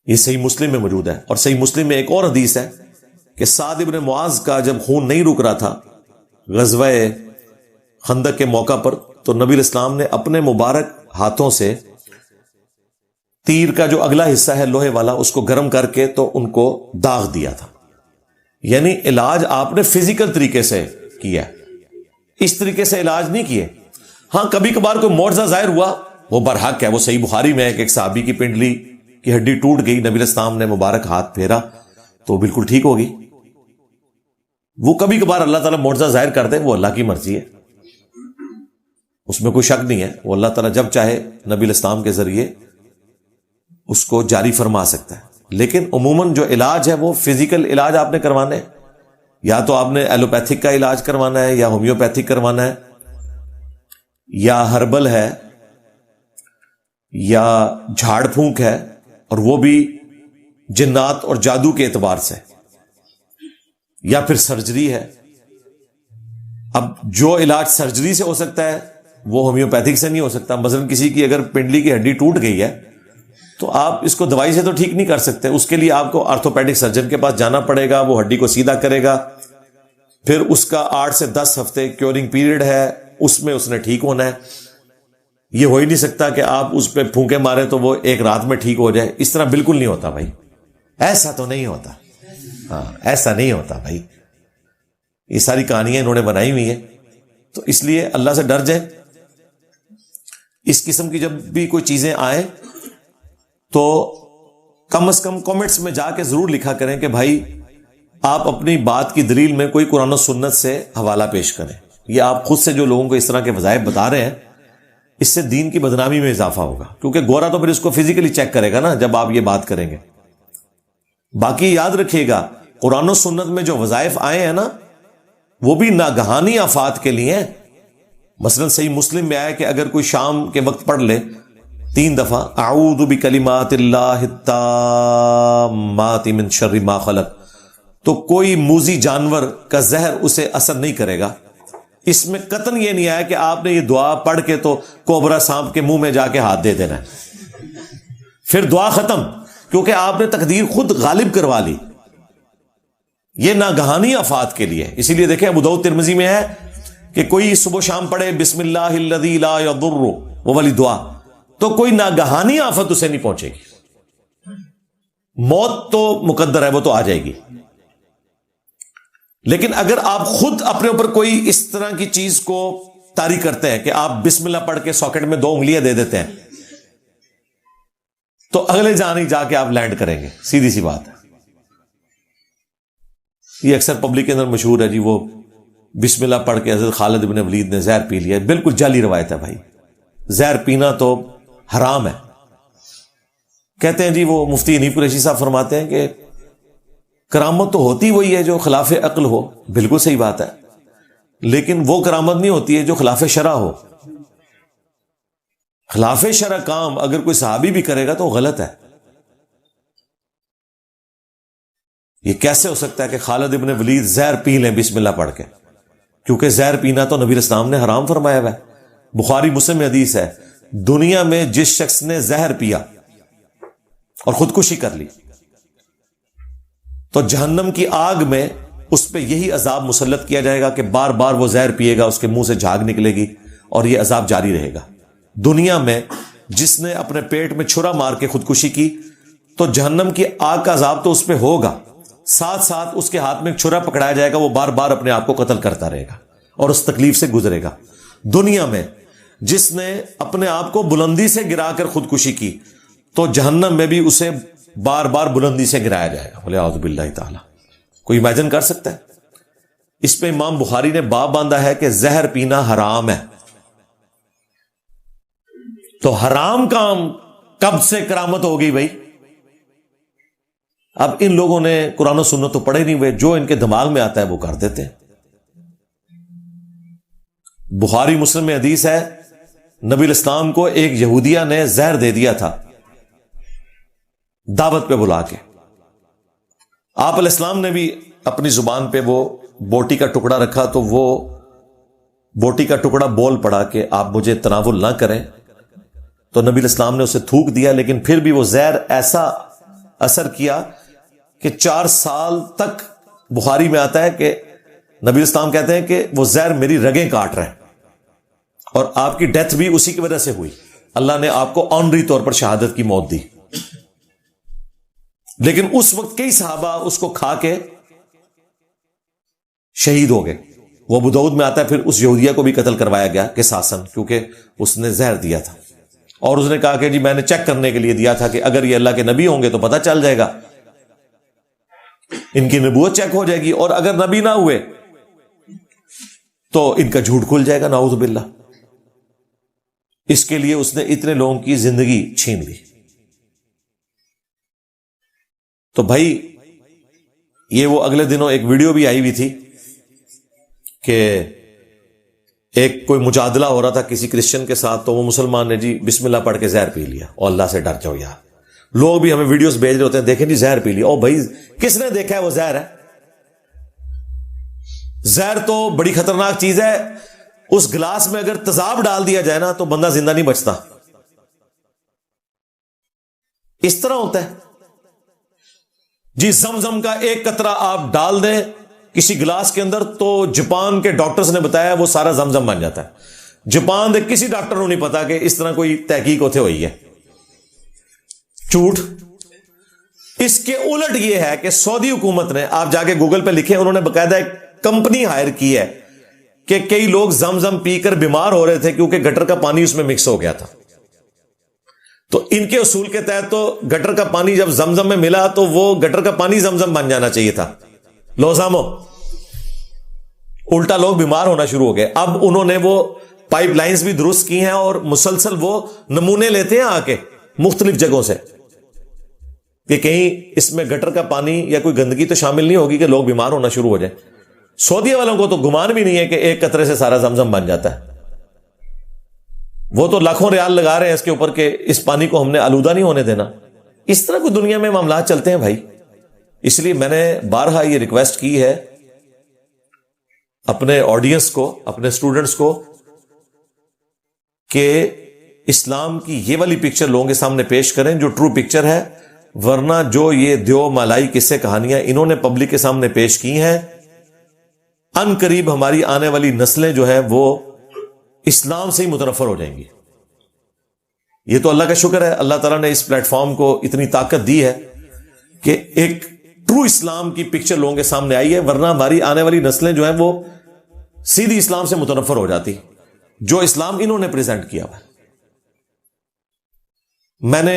یہ صحیح مسلم میں موجود ہے۔ اور صحیح مسلم میں ایک اور حدیث ہے کہ سعد ابن معاذ کا جب خون نہیں رک رہا تھا غزوہ خندق کے موقع پر، تو نبی علیہ السلام نے اپنے مبارک ہاتھوں سے تیر کا جو اگلا حصہ ہے لوہے والا اس کو گرم کر کے تو ان کو داغ دیا تھا۔ یعنی علاج آپ نے فزیکل طریقے سے کیا، اس طریقے سے علاج نہیں کیے۔ ہاں کبھی کبھار کوئی معجزہ ظاہر ہوا وہ برحق ہے، وہ صحیح بخاری میں ہے کہ ایک صحابی کی پنڈلی کی ہڈی ٹوٹ گئی، نبی علیہ السلام نے مبارک ہاتھ پھیرا تو بالکل ٹھیک ہوگی۔ وہ کبھی کبھار اللہ تعالیٰ معجزہ ظاہر کر دے، وہ اللہ کی مرضی ہے، اس میں کوئی شک نہیں ہے، وہ اللہ تعالیٰ جب چاہے نبی علیہ السلام کے ذریعے اس کو جاری فرما سکتا ہے۔ لیکن عموماً جو علاج ہے وہ فزیکل علاج آپ نے کروانا ہے، یا تو آپ نے ایلوپیتھک کا علاج کروانا ہے، یا ہومیوپیتھک کروانا ہے، یا ہربل ہے، یا جھاڑ پھونک ہے، اور وہ بھی جنات اور جادو کے اعتبار سے، یا پھر سرجری ہے۔ اب جو علاج سرجری سے ہو سکتا ہے وہ ہومیوپیتھک سے نہیں ہو سکتا۔ مثلا کسی کی اگر پنڈلی کی ہڈی ٹوٹ گئی ہے تو آپ اس کو دوائی سے تو ٹھیک نہیں کر سکتے، اس کے لیے آپ کو آرتھوپیڈک سرجن کے پاس جانا پڑے گا، وہ ہڈی کو سیدھا کرے گا، پھر اس کا 8 سے 10 ہفتے کیورنگ پیریڈ ہے، اس میں اس نے ٹھیک ہونا ہے۔ یہ ہو ہی نہیں سکتا کہ آپ اس پہ پھونکے مارے تو وہ ایک رات میں ٹھیک ہو جائے، اس طرح بالکل نہیں ہوتا بھائی، ایسا تو نہیں ہوتا، ہاں ایسا نہیں ہوتا بھائی، یہ ساری کہانیاں انہوں نے بنائی ہوئی ہیں۔ تو اس لیے اللہ سے ڈر جائیں، اس قسم کی جب بھی کوئی چیزیں آئیں تو کم از کم کامنٹس میں جا کے ضرور لکھا کریں کہ بھائی آپ اپنی بات کی دلیل میں کوئی قرآن و سنت سے حوالہ پیش کریں. یہ آپ خود سے جو لوگوں کو اس طرح کے وظائف بتا رہے ہیں اس سے دین کی بدنامی میں اضافہ ہوگا, کیونکہ گورا تو پھر اس کو فزیکلی چیک کرے گا نا جب آپ یہ بات کریں گے. باقی یاد رکھیے گا قرآن و سنت میں جو وظائف آئے ہیں نا وہ بھی ناگہانی آفات کے لیے ہیں. مثلا صحیح مسلم میں آیا کہ اگر کوئی شام کے وقت پڑھ لے 3 دفعہ اعوذ بکلمات اللہ التامات من شر ما خلق, تو کوئی موذی جانور کا زہر اسے اثر نہیں کرے گا. اس میں قطعاً یہ نہیں آیا کہ آپ نے یہ دعا پڑھ کے تو کوبرا سانپ کے منہ میں جا کے ہاتھ دے دینا ہے پھر دعا ختم, کیونکہ آپ نے تقدیر خود غالب کروا لی. یہ ناگہانی آفات کے لیے. اسی لیے دیکھیں ابو داؤد ترمذی میں ہے کہ کوئی صبح شام پڑھے بسم اللہ الذی لا یضر, وہ والی دعا, تو کوئی ناگہانی آفت اسے نہیں پہنچے گی. موت تو مقدر ہے, وہ تو آ جائے گی, لیکن اگر آپ خود اپنے اوپر کوئی اس طرح کی چیز کو طاری کرتے ہیں کہ آپ بسم اللہ پڑھ کے ساکٹ میں 2 انگلیاں دے دیتے ہیں تو اگلے جان ہی جا کے آپ لینڈ کریں گے. سیدھی سی بات ہے. یہ اکثر پبلک کے اندر مشہور ہے جی, وہ بسم اللہ پڑھ کے حضرت خالد بن ولید نے زہر پی لیا. بالکل جعلی روایت ہے بھائی, زہر پینا تو حرام ہے. کہتے ہیں جی وہ مفتی انیف قریشی صاحب فرماتے ہیں کہ کرامت تو ہوتی وہی ہے جو خلاف عقل ہو. بالکل صحیح بات ہے, لیکن وہ کرامت نہیں ہوتی ہے جو خلاف شرع ہو. خلاف شرع کام اگر کوئی صحابی بھی کرے گا تو غلط ہے. یہ کیسے ہو سکتا ہے کہ خالد ابن ولید زہر پی لیں بسم اللہ پڑھ کے, کیونکہ زہر پینا تو نبی اسلام نے حرام فرمایا ہوا ہے. بخاری مسلم میں حدیث ہے, دنیا میں جس شخص نے زہر پیا اور خودکشی کر لی تو جہنم کی آگ میں اس پہ یہی عذاب مسلط کیا جائے گا کہ بار بار وہ زہر پیے گا, اس کے منہ سے جھاگ نکلے گی اور یہ عذاب جاری رہے گا. دنیا میں جس نے اپنے پیٹ میں چھرا مار کے خودکشی کی تو جہنم کی آگ کا عذاب تو اس پہ ہوگا, ساتھ ساتھ اس کے ہاتھ میں ایک چھرا پکڑایا جائے گا, وہ بار بار اپنے آپ کو قتل کرتا رہے گا اور اس تکلیف سے گزرے گا. دنیا میں جس نے اپنے آپ کو بلندی سے گرا کر خودکشی کی تو جہنم میں بھی اسے بار بار بلندی سے گرایا جائے گا. بولے اعوذ باللہ تعالی. کوئی امیجن کر سکتا ہے؟ اس پہ امام بخاری نے باب باندھا ہے کہ زہر پینا حرام ہے. تو حرام کام کب سے کرامت ہو گئی بھائی؟ اب ان لوگوں نے قرآن و سنت تو پڑھے نہیں ہوئے, جو ان کے دماغ میں آتا ہے وہ کر دیتے ہیں. بخاری مسلم میں حدیث ہے, نبی اسلام کو ایک یہودیہ نے زہر دے دیا تھا دعوت پہ بلا کے. آپ علیہ السلام نے بھی اپنی زبان پہ وہ بوٹی کا ٹکڑا رکھا تو وہ بوٹی کا ٹکڑا بول پڑا کہ آپ مجھے تناول نہ کریں, تو نبی الاسلام نے اسے تھوک دیا, لیکن پھر بھی وہ زہر ایسا اثر کیا کہ 4 سال تک. بخاری میں آتا ہے کہ نبی الاسلام کہتے ہیں کہ وہ زہر میری رگیں کاٹ رہے ہیں, اور آپ کی ڈیتھ بھی اسی کی وجہ سے ہوئی. اللہ نے آپ کو آنری طور پر شہادت کی موت دی, لیکن اس وقت کئی صحابہ اس کو کھا کے شہید ہو گئے. وہ ابو داؤد میں آتا ہے پھر اس یہودیہ کو بھی قتل کروایا گیا قصاصاً, کیونکہ اس نے زہر دیا تھا اور اس نے کہا کہ جی میں نے چیک کرنے کے لیے دیا تھا کہ اگر یہ اللہ کے نبی ہوں گے تو پتہ چل جائے گا, ان کی نبوت چیک ہو جائے گی, اور اگر نبی نہ ہوئے تو ان کا جھوٹ کھل جائے گا. نعوذ باللہ. اس کے لیے اس نے اتنے لوگوں کی زندگی چھین لی. تو بھائی یہ وہ اگلے دنوں ایک ویڈیو بھی آئی ہوئی تھی کہ ایک کوئی مجادلہ ہو رہا تھا کسی کرسچن کے ساتھ, تو وہ مسلمان نے جی بسم اللہ پڑھ کے زہر پی لیا, اور اللہ سے ڈر جاؤ یار. لوگ بھی ہمیں ویڈیوز بھیج رہے ہوتے ہیں, دیکھیں جی زہر پی لیا. او بھائی کس نے دیکھا ہے وہ زہر ہے؟ زہر تو بڑی خطرناک چیز ہے. اس گلاس میں اگر تیزاب ڈال دیا جائے نا تو بندہ زندہ نہیں بچتا. اس طرح ہوتا ہے جی. زمزم کا ایک قطرہ آپ ڈال دیں کسی گلاس کے اندر تو جاپان کے ڈاکٹرز نے بتایا وہ سارا زمزم بن جاتا ہے. جاپان دے کسی ڈاکٹر کو نہیں پتا کہ اس طرح کوئی تحقیق ہوتے ہوئی ہے. جھوٹ. اس کے الٹ یہ ہے کہ سعودی حکومت نے, آپ جا کے گوگل پہ لکھیں, انہوں نے باقاعدہ ایک کمپنی ہائر کی ہے کہ کئی لوگ زمزم پی کر بیمار ہو رہے تھے کیونکہ گٹر کا پانی اس میں مکس ہو گیا تھا. تو ان کے اصول کے تحت تو گٹر کا پانی جب زمزم میں ملا تو وہ گٹر کا پانی زمزم بن جانا چاہیے تھا. لوزامو الٹا لوگ بیمار ہونا شروع ہو گئے. اب انہوں نے وہ پائپ لائنز بھی درست کی ہیں اور مسلسل وہ نمونے لیتے ہیں آ کے مختلف جگہوں سے کہ کہیں اس میں گٹر کا پانی یا کوئی گندگی تو شامل نہیں ہوگی کہ لوگ بیمار ہونا شروع ہو جائیں. سعودیہ والوں کو تو گمان بھی نہیں ہے کہ ایک قطرے سے سارا زمزم بن جاتا ہے. وہ تو لاکھوں ریال لگا رہے ہیں اس کے اوپر کہ اس پانی کو ہم نے آلودہ نہیں ہونے دینا. اس طرح کوئی دنیا میں معاملات چلتے ہیں بھائی. اس لیے میں نے بارہا یہ ریکویسٹ کی ہے اپنے آڈینس کو, اپنے اسٹوڈنٹس کو, کہ اسلام کی یہ والی پکچر لوگوں کے سامنے پیش کریں جو ٹرو پکچر ہے. ورنہ جو یہ دیو مالائی قصے کہانیاں انہوں نے پبلک کے سامنے پیش کی ہیں, ان قریب ہماری آنے والی نسلیں جو ہے وہ اسلام سے ہی متنفر ہو جائیں گی. یہ تو اللہ کا شکر ہے, اللہ تعالیٰ نے اس پلیٹ فارم کو اتنی طاقت دی ہے کہ ایک ٹرو اسلام کی پکچر لوگوں کے سامنے آئی ہے. ورنہ ہماری آنے والی نسلیں جو ہیں وہ سیدھی اسلام سے متنفر ہو جاتی جو اسلام انہوں نے پریزنٹ کیا ہوا. میں نے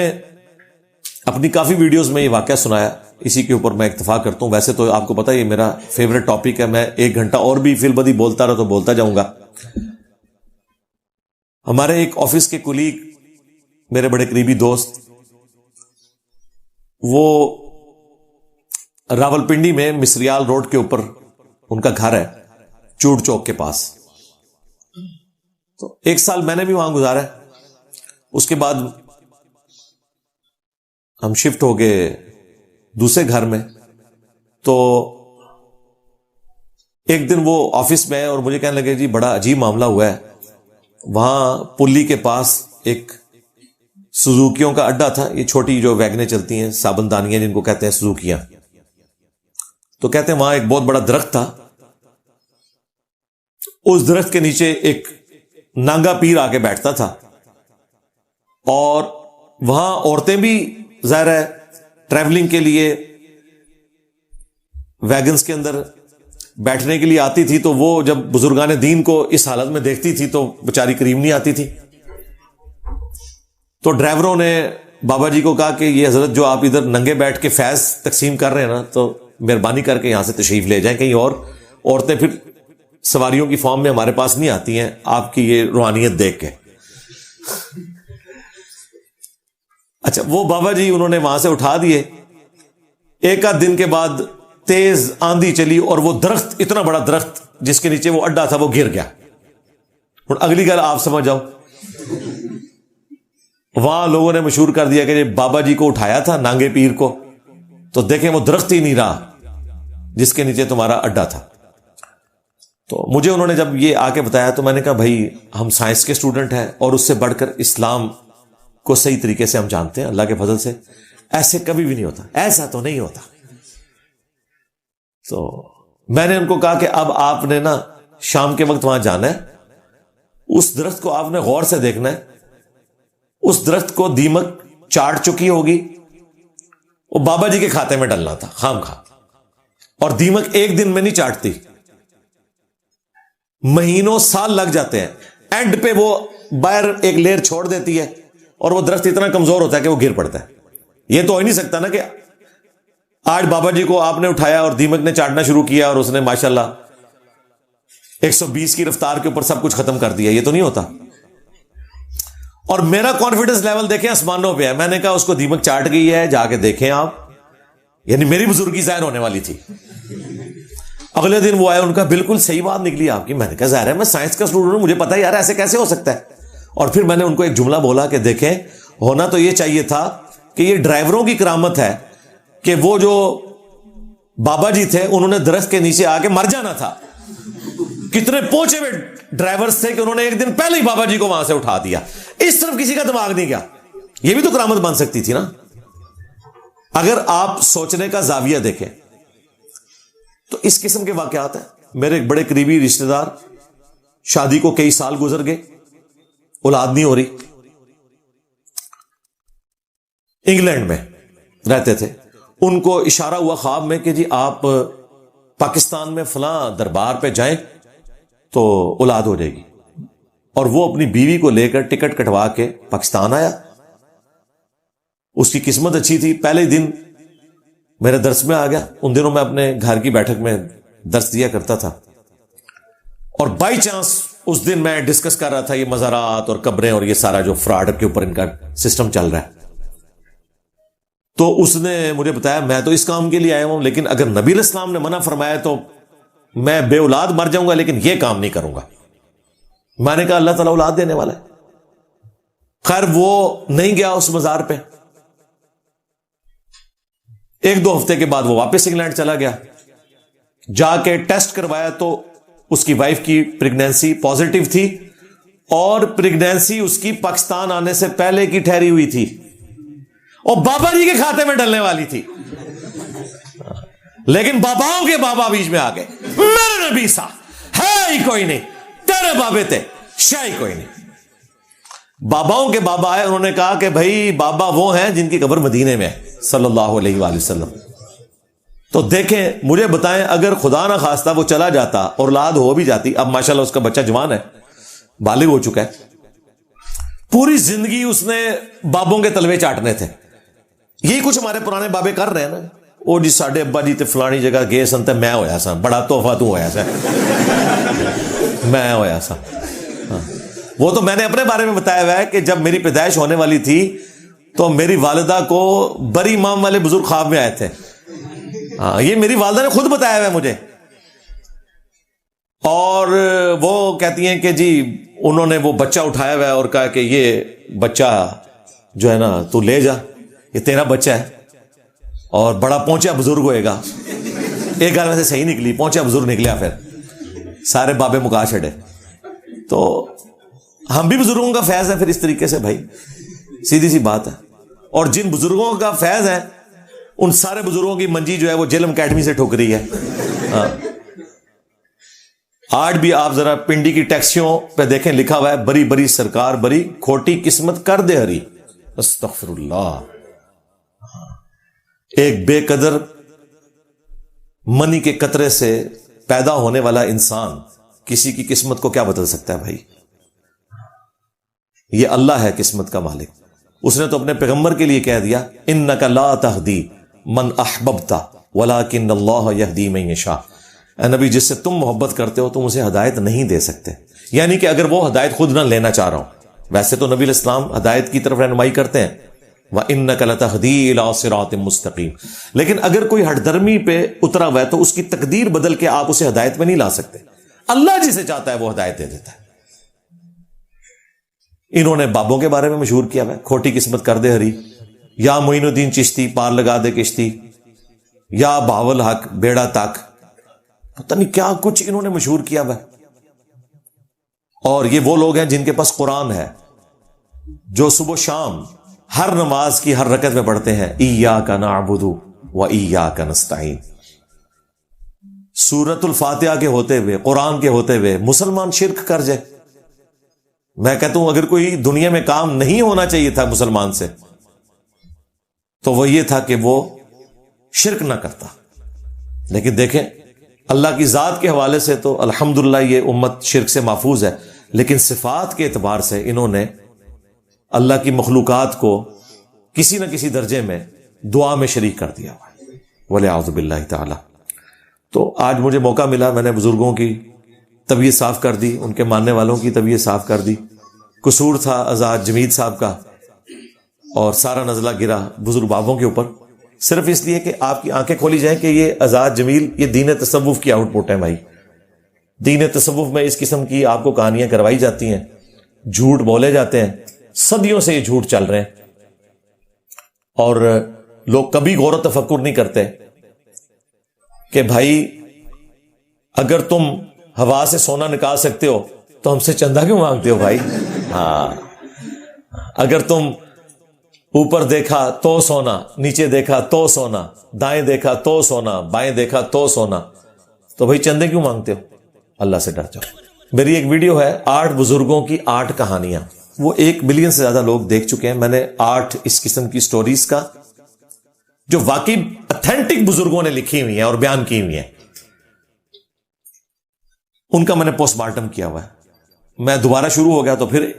اپنی کافی ویڈیوز میں یہ واقعہ سنایا, اسی کے اوپر میں اکتفا کرتا ہوں. ویسے تو آپ کو پتا ہے یہ میرا فیوریٹ ٹاپک ہے, میں 1 گھنٹہ اور بھی فی البدی بولتا رہا تو بولتا جاؤں گا. ہمارے ایک آفس کے کولیگ, میرے بڑے قریبی دوست, وہ راولپنڈی میں مصریال روڈ کے اوپر ان کا گھر ہے, چوڑ چوک کے پاس. تو 1 سال میں نے بھی وہاں گزارا ہے. اس کے بعد ہم شفٹ ہو گئے دوسرے گھر میں. تو ایک دن وہ آفس میں اور مجھے کہنے لگے جی بڑا عجیب معاملہ ہوا ہے. وہاں پلی کے پاس ایک سوزوکیوں کا اڈا تھا, یہ چھوٹی جو ویگنیں چلتی ہیں, صابن دانیاں جن کو کہتے ہیں سوزوکیاں. تو کہتے ہیں وہاں ایک بہت بڑا درخت تھا, اس درخت کے نیچے ایک نانگا پیر آ کے بیٹھتا تھا, اور وہاں عورتیں بھی ظاہر ہے ٹریولنگ کے لیے ویگنز کے اندر بیٹھنے کے لیے آتی تھی. تو وہ جب بزرگان دین کو اس حالت میں دیکھتی تھی تو بیچاری قریب نہیں آتی تھی. تو ڈرائیوروں نے بابا جی کو کہا کہ یہ حضرت جو آپ ادھر ننگے بیٹھ کے فیض تقسیم کر رہے ہیں نا, تو مہربانی کر کے یہاں سے تشریف لے جائیں, کہیں اور عورتیں پھر سواریوں کی فارم میں ہمارے پاس نہیں آتی ہیں آپ کی یہ روحانیت دیکھ کے. اچھا, وہ بابا جی انہوں نے وہاں سے اٹھا دیے. 1 آدھ دن کے بعد تیز آندھی چلی اور وہ درخت, اتنا بڑا درخت جس کے نیچے وہ اڈا تھا, وہ گر گیا. اور اگلی گل آپ سمجھ جاؤ, وہاں لوگوں نے مشہور کر دیا کہ بابا جی کو اٹھایا تھا نانگے پیر کو, تو دیکھیں وہ درخت ہی نہیں رہا جس کے نیچے تمہارا اڈا تھا. تو مجھے انہوں نے جب یہ آ کے بتایا تو میں نے کہا بھائی ہم سائنس کے اسٹوڈنٹ ہیں اور اس سے بڑھ کر اسلام کو صحیح طریقے سے ہم جانتے ہیں, اللہ کے فضل سے ایسے کبھی بھی نہیں ہوتا, ایسا تو نہیں ہوتا. تو میں نے ان کو کہا کہ اب آپ نے نا شام کے وقت وہاں جانا ہے, اس درخت کو آپ نے غور سے دیکھنا ہے. اس درخت کو دیمک چاٹ چکی ہوگی, وہ بابا جی کے کھاتے میں ڈلنا تھا خام خواہ, اور دیمک ایک دن میں نہیں چاٹتی, مہینوں سال لگ جاتے ہیں. اینڈ پہ وہ باہر ایک لیئر چھوڑ دیتی ہے اور وہ درخت اتنا کمزور ہوتا ہے کہ وہ گر پڑتا ہے. یہ تو ہو ہی نہیں سکتا نا کہ آج بابا جی کو آپ نے اٹھایا اور دیمک نے چاٹنا شروع کیا اور اس نے ماشاءاللہ 120 کی رفتار کے اوپر سب کچھ ختم کر دیا. یہ تو نہیں ہوتا. اور میرا کانفیڈنس لیول دیکھیں آسمانوں پہ ہے. میں نے کہا اس کو دیمک چاٹ گئی ہے, جا کے دیکھیں آپ. یعنی میری بزرگی ظاہر ہونے والی تھی. اگلے دن وہ آئے, ان کا بالکل صحیح بات نکلی آپ کی. میں نے کہا ظاہر ہے میں سائنس کا اسٹوڈنٹ ہوں, مجھے پتا ہے یار ایسے کیسے ہو سکتا ہے. اور پھر میں نے ان کو ایک جملہ بولا کہ دیکھیں ہونا تو یہ چاہیے تھا کہ یہ ڈرائیوروں کی کرامت ہے کہ وہ جو بابا جی تھے انہوں نے درخت کے نیچے آ کے مر جانا تھا. کتنے پہنچے ہوئے ڈرائیورز تھے کہ انہوں نے ایک دن پہلے ہی بابا جی کو وہاں سے اٹھا دیا. اس طرف کسی کا دماغ نہیں گیا. یہ بھی تو کرامت بن سکتی تھی نا اگر آپ سوچنے کا زاویہ دیکھیں. تو اس قسم کے واقعات ہیں. میرے ایک بڑے قریبی رشتہ دار, شادی کو کئی سال گزر گئے, اولاد نہیں ہو رہی, انگلینڈ میں رہتے تھے. ان کو اشارہ ہوا خواب میں کہ جی آپ پاکستان میں فلاں دربار پہ جائیں تو اولاد ہو جائے گی. اور وہ اپنی بیوی کو لے کر ٹکٹ کٹوا کے پاکستان آیا. اس کی قسمت اچھی تھی, پہلے دن میرے درس میں آ گیا. ان دنوں میں اپنے گھر کی بیٹھک میں درس دیا کرتا تھا, اور بائی چانس اس دن میں ڈسکس کر رہا تھا یہ مزارات اور قبریں اور یہ سارا جو فراڈ کے اوپر ان کا سسٹم چل رہا ہے. تو اس نے مجھے بتایا میں تو اس کام کے لیے آیا ہوں, لیکن اگر نبی علیہ السلام نے منع فرمایا تو میں بے اولاد مر جاؤں گا, لیکن یہ کام نہیں کروں گا. میں نے کہا اللہ تعالیٰ اولاد دینے والا ہے. خیر وہ نہیں گیا اس مزار پہ. 1-2 ہفتے کے بعد وہ واپس انگلینڈ چلا گیا. جا کے ٹیسٹ کروایا تو اس کی وائف کی پریگنینسی پازیٹیو تھی, اور پریگنینسی اس کی پاکستان آنے سے پہلے کی ٹھہری ہوئی تھی, اور بابا جی کے کھاتے میں ڈلنے والی تھی. لیکن باباؤں کے بابا بیچ میں آ گئے. میرے نبی سا ہے ہی کوئی نہیں, تیرے بابے تھے شاہی کوئی نہیں. باباؤں کے بابا آئے, انہوں نے کہا کہ بھائی بابا وہ ہیں جن کی قبر مدینے میں ہے صلی اللہ علیہ وآلہ وسلم. تو دیکھیں, مجھے بتائیں اگر خدا نہ خواستہ وہ چلا جاتا اور اولاد ہو بھی جاتی, اب ماشاءاللہ اس کا بچہ جوان ہے, بالغ ہو چکا ہے, پوری زندگی اس نے بابوں کے تلوے چاٹنے تھے. یہی کچھ ہمارے پرانے بابے کر رہے ہیں نا. وہ جی ساڈے ابا جی تے فلانی جگہ گئے سن تے میں ہویا سا, بڑا تحفہ تو ہویا سا, میں ہویا سا. وہ تو میں نے اپنے بارے میں بتایا ہوا ہے کہ جب میری پیدائش ہونے والی تھی تو میری والدہ کو بری امام والے بزرگ خواب میں آئے تھے. ہاں, یہ میری والدہ نے خود بتایا ہوا ہے مجھے. اور وہ کہتی ہیں کہ جی انہوں نے وہ بچہ اٹھایا ہوا ہے اور کہا کہ یہ بچہ جو ہے نا تو لے جا, یہ تیرا بچہ ہے, اور بڑا پہنچا بزرگ ہوئے گا. ایک گھر میں سے صحیح نکلی, پہنچا بزرگ نکلیا, پھر سارے بابے مکا چھڑے. تو ہم بھی بزرگوں کا فیض ہے پھر اس طریقے سے بھائی, سیدھی سی بات ہے. اور جن بزرگوں کا فیض ہے ان سارے بزرگوں کی منجی جو ہے وہ جیلم اکیڈمی سے ٹھوک رہی ہے. آج بھی آپ ذرا پنڈی کی ٹیکسیوں پہ دیکھیں, لکھا ہوا ہے بری بری سرکار بری, کھوٹی قسمت کر دے ہری. استغفر اللہ. ایک بے قدر منی کے قطرے سے پیدا ہونے والا انسان کسی کی قسمت کو کیا بدل سکتا ہے بھائی؟ یہ اللہ ہے قسمت کا مالک. اس نے تو اپنے پیغمبر کے لیے کہہ دیا انک لا تہدی من احببت ولکن اللہ یہدی من یشاء. اے نبی, جس سے تم محبت کرتے ہو تم اسے ہدایت نہیں دے سکتے. یعنی کہ اگر وہ ہدایت خود نہ لینا چاہ رہا ہوں, ویسے تو نبی علیہ السلام ہدایت کی طرف رہنمائی کرتے ہیں, وَإِنَّكَ لَتَهْدِي إِلَىٰ صِرَاطٍ مُسْتَقِيمٍ, لیکن اگر کوئی ہٹ درمی پہ اترا ہوا ہے تو اس کی تقدیر بدل کے آپ اسے ہدایت میں نہیں لا سکتے. اللہ جسے چاہتا ہے وہ ہدایت دے دیتا ہے. انہوں نے بابوں کے بارے میں مشہور کیا ہے, کھوٹی قسمت کر دے ہری, یا معین الدین چشتی پار لگا دے کشتی, یا بہاول حق بیڑا تک, پتہ نہیں کیا کچھ انہوں نے مشہور کیا ہے. اور یہ وہ لوگ ہیں جن کے پاس قرآن ہے, جو صبح و شام ہر نماز کی ہر رکعت میں پڑھتے ہیں ایاک نعبد و ایاک نستعین. سورۃ الفاتحہ کے ہوتے ہوئے, قرآن کے ہوتے ہوئے مسلمان شرک کر جائے. میں کہتا ہوں اگر کوئی دنیا میں کام نہیں ہونا چاہیے تھا مسلمان سے تو وہ یہ تھا کہ وہ شرک نہ کرتا. لیکن دیکھیں اللہ کی ذات کے حوالے سے تو الحمدللہ یہ امت شرک سے محفوظ ہے, لیکن صفات کے اعتبار سے انہوں نے اللہ کی مخلوقات کو کسی نہ کسی درجے میں دعا میں شریک کر دیا ہوا ہے, وَلِعَوْذُ بِاللَّهِ تعالی. تو آج مجھے موقع ملا, میں نے بزرگوں کی طبیعت صاف کر دی, ان کے ماننے والوں کی طبیعت صاف کر دی. قصور تھا آزاد جمید صاحب کا, اور سارا نزلہ گرا بزرگ بابوں کے اوپر, صرف اس لیے کہ آپ کی آنکھیں کھولی جائیں کہ یہ آزاد جمیل یہ دین تصوف کی آؤٹ پٹ ہے بھائی. دین تصوف میں اس قسم کی آپ کو کہانیاں کروائی جاتی ہیں, جھوٹ بولے جاتے ہیں, صدیوں سے یہ جھوٹ چل رہے ہیں, اور لوگ کبھی غور و تفکر نہیں کرتے کہ بھائی اگر تم ہوا سے سونا نکال سکتے ہو تو ہم سے چندہ کیوں مانگتے ہو بھائی؟ ہاں, اگر تم اوپر دیکھا تو سونا, نیچے دیکھا تو سونا, دائیں دیکھا تو سونا, بائیں دیکھا تو سونا, تو بھائی چندے کیوں مانگتے ہو؟ اللہ سے ڈر جاؤ. میری ایک ویڈیو ہے 8 بزرگوں کی 8 کہانیاں, وہ 1 بلین سے زیادہ لوگ دیکھ چکے ہیں. میں نے 8 اس قسم کی سٹوریز کا جو واقعی اتھینٹک بزرگوں نے لکھی ہوئی ہیں اور بیان کی ہوئی ہیں. ان کا میں نے پوسٹ مارٹم کیا ہوا ہے. میں دوبارہ شروع ہو گیا تو پھر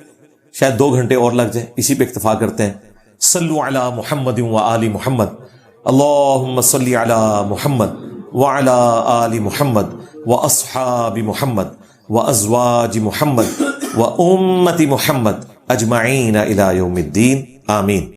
شاید 2 گھنٹے اور لگ جائیں. اسی پہ اکتفا کرتے ہیں. صلو علی محمد و آل محمد. اللہم صلی علی محمد وعلی آل محمد واصحاب محمد وازواج محمد وامت محمد اجمعین الی یوم الدین. آمین.